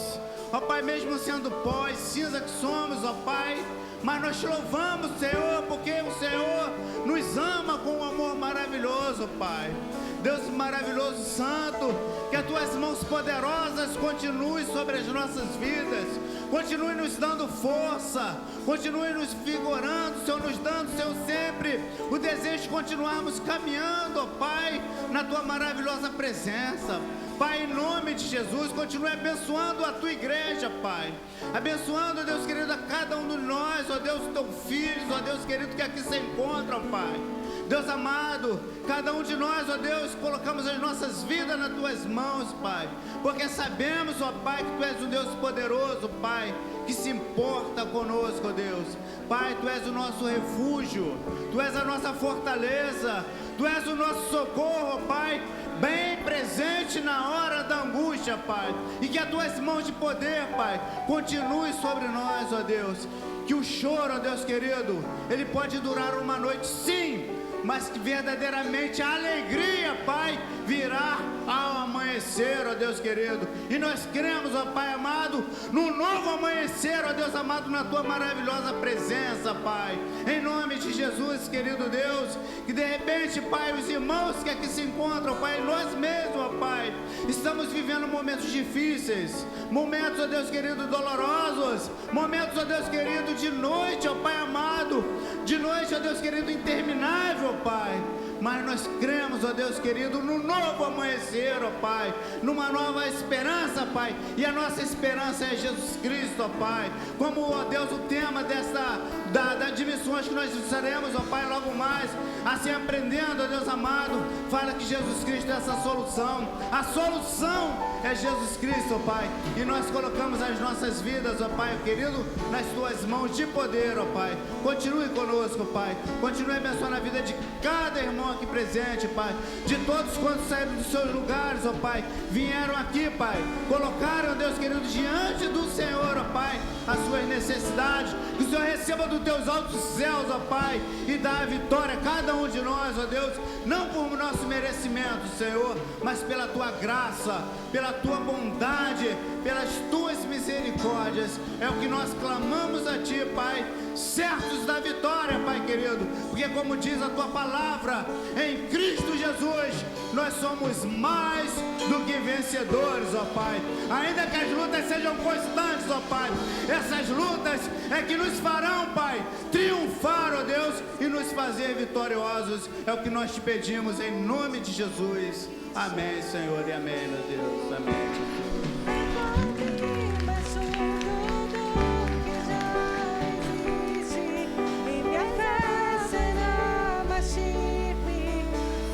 Ó Pai, mesmo sendo pó e cinza que somos, ó Pai, mas nós te louvamos, Senhor, porque o Senhor nos ama com um amor maravilhoso, Pai. Deus maravilhoso, santo, que as Tuas mãos poderosas continuem sobre as nossas vidas, continue nos dando força, continue nos vigorando, Senhor, nos dando, Senhor, sempre o desejo de continuarmos caminhando, ó Pai, na Tua maravilhosa presença. Pai, em nome de Jesus, continue abençoando a Tua igreja, Pai. Abençoando, Deus querido, a cada um de nós, ó Deus, Teus filhos, ó Deus querido, que aqui se encontram, Pai. Deus amado, cada um de nós, ó Deus, colocamos as nossas vidas nas Tuas mãos, Pai. Porque sabemos, ó Pai, que Tu és um Deus poderoso, Pai, que se importa conosco, ó Deus. Pai, Tu és o nosso refúgio, Tu és a nossa fortaleza, Tu és o nosso socorro, ó Pai, bem presente na hora da angústia, Pai. E que as Tuas mãos de poder, Pai, continue sobre nós, ó Deus. Que o choro, ó Deus querido, ele pode durar uma noite, sim, mas que verdadeiramente a alegria, Pai, virá ao amanhecer, ó Deus querido. E nós cremos, ó Pai amado, num novo amanhecer, ó Deus amado, na Tua maravilhosa presença, Pai. Em nome de Jesus, querido Deus, que de repente, Pai, os irmãos que aqui se encontram, Pai, nós mesmos, ó Pai, estamos vivendo momentos difíceis, momentos, ó Deus querido, dolorosos, momentos, ó Deus querido, de noite, ó Pai amado, de noite, ó Deus querido, interminável, Pai. Mas nós cremos, ó Deus querido, no novo amanhecer, ó Pai, numa nova esperança, Pai, e a nossa esperança é Jesus Cristo, ó Pai. Como, ó Deus, o tema das dimensões que nós estaremos, ó Pai, logo mais, assim aprendendo, ó Deus amado, fala que Jesus Cristo é essa solução. A solução é Jesus Cristo, ó Pai, e nós colocamos as nossas vidas, ó Pai querido, nas Tuas mãos de poder, ó Pai. Continue conosco, Pai, continue abençoando a vida de cada irmão aqui presente, Pai, de todos quantos saíram dos seus lugares, ó Pai, vieram aqui, Pai, colocaram, Deus querido, diante do Senhor, ó Pai, as suas necessidades, que o Senhor receba dos Teus altos céus, ó Pai, e dá a vitória a cada um de nós, ó Deus, não por nosso merecimento, Senhor, mas pela Tua graça, pela Tua bondade, pelas Tuas misericórdias, é o que nós clamamos a Ti, Pai, certos da vitória, Pai querido, porque como diz a Tua palavra, em Cristo Jesus, nós somos mais do que vencedores, ó Pai. Ainda que as lutas sejam constantes, ó Pai, essas lutas é que nos farão, Pai, triunfar, ó Deus, e nos fazer vitoriosos. É o que nós Te pedimos em nome de Jesus. Amém, Senhor, e amém, meu Deus. Amém, Jesus.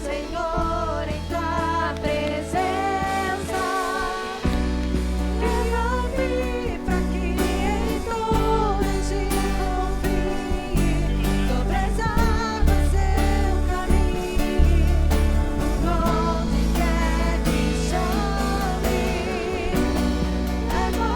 Senhor, em Tua presença, leva-me pra que em tudo te confie, sobre as águas eu caminhe, onde quer que chame, leva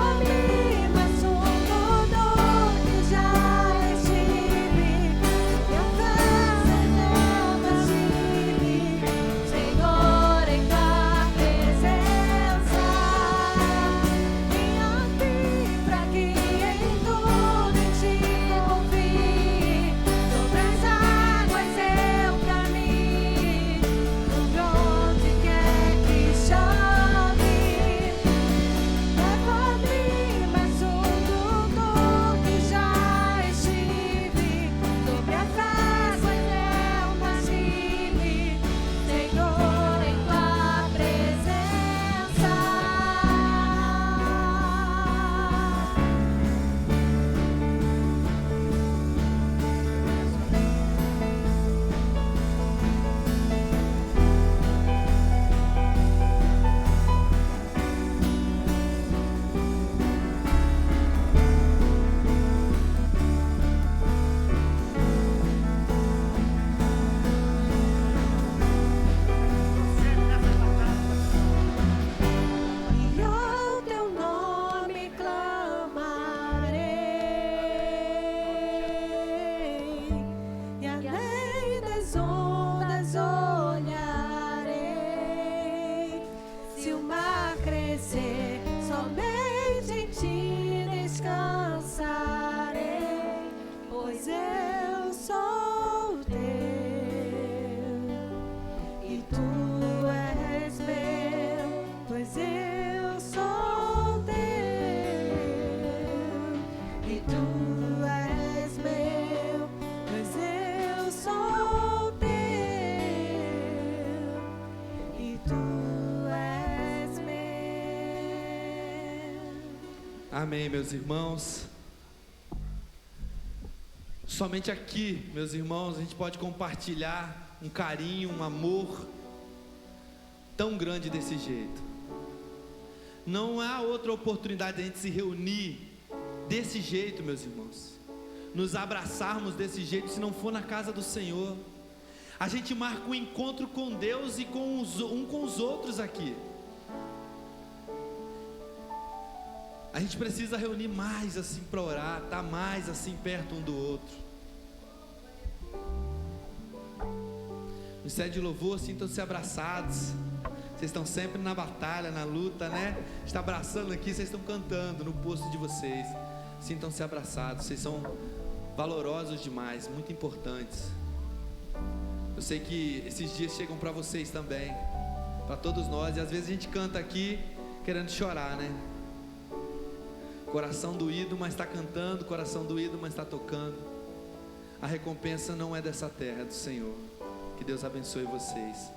Se o mar crescer, somente em ti descansarei, pois eu sou teu e tu és meu, pois eu sou teu e tu és meu, pois eu sou teu e tu és meu. Amém, meus irmãos. Somente aqui, meus irmãos, a gente pode compartilhar um carinho, um amor tão grande desse jeito. Não há outra oportunidade de a gente se reunir desse jeito, meus irmãos, nos abraçarmos desse jeito, se não for na casa do Senhor. A gente marca um encontro com Deus e com os outros aqui. A gente precisa reunir mais assim para orar, estar mais assim perto um do outro. No sede de louvor, sintam-se abraçados. Vocês estão sempre na batalha, na luta, né? Está abraçando aqui, vocês estão cantando no posto de vocês. Sintam-se abraçados, vocês são valorosos demais, muito importantes. Eu sei que esses dias chegam para vocês também, para todos nós, e às vezes a gente canta aqui querendo chorar, né? Coração doído, mas está cantando, coração doído, mas está tocando. A recompensa não é dessa terra, é do Senhor. Que Deus abençoe vocês.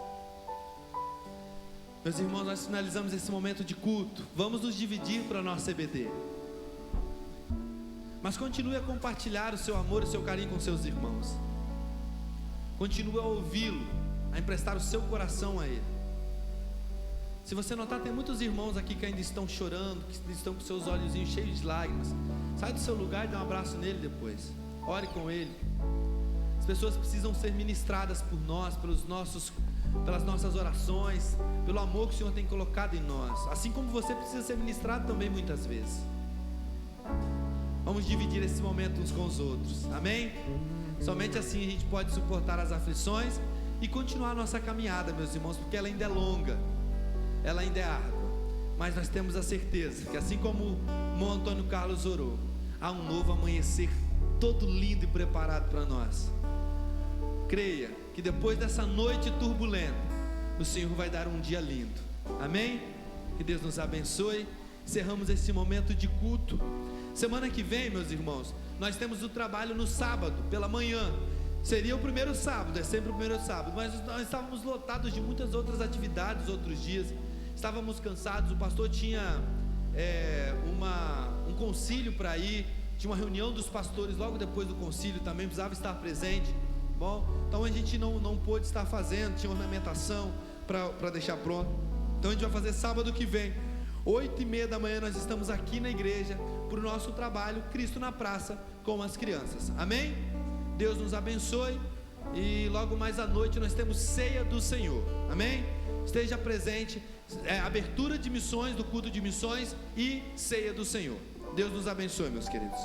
Meus irmãos, nós finalizamos esse momento de culto. Vamos nos dividir para a nossa EBD. Mas continue a compartilhar o seu amor e o seu carinho com seus irmãos. Continue a ouvi-lo, a emprestar o seu coração a ele. Se você notar, tem muitos irmãos aqui que ainda estão chorando, que estão com seus olhozinhos cheios de lágrimas. Sai do seu lugar e dê um abraço nele depois. Ore com ele. As pessoas precisam ser ministradas por nós, pelas nossas orações, pelo amor que o Senhor tem colocado em nós. Assim como você precisa ser ministrado também muitas vezes. Vamos dividir esse momento uns com os outros. Amém? Somente assim a gente pode suportar as aflições e continuar a nossa caminhada, meus irmãos, porque ela ainda é longa. Ela ainda é árdua, mas nós temos a certeza que assim como o irmão Antônio Carlos orou, há um novo amanhecer todo lindo e preparado para nós. Creia que depois dessa noite turbulenta, o Senhor vai dar um dia lindo. Amém? Que Deus nos abençoe. Encerramos esse momento de culto. Semana que vem, meus irmãos, nós temos o trabalho no sábado, pela manhã. Seria o primeiro sábado, é sempre o primeiro sábado, mas nós estávamos lotados de muitas outras atividades, outros dias. Estávamos cansados, o pastor tinha um concílio para ir, tinha uma reunião dos pastores logo depois do concílio, também precisava estar presente. Bom, então a gente não pôde estar fazendo, tinha ornamentação para deixar pronto. Então a gente vai fazer sábado que vem, 8h30 da manhã, nós estamos aqui na igreja para o nosso trabalho Cristo na Praça com as crianças. Amém? Deus nos abençoe. E logo mais à noite nós temos ceia do Senhor. Amém? Esteja presente, abertura de missões, do culto de missões e ceia do Senhor. Deus nos abençoe, meus queridos.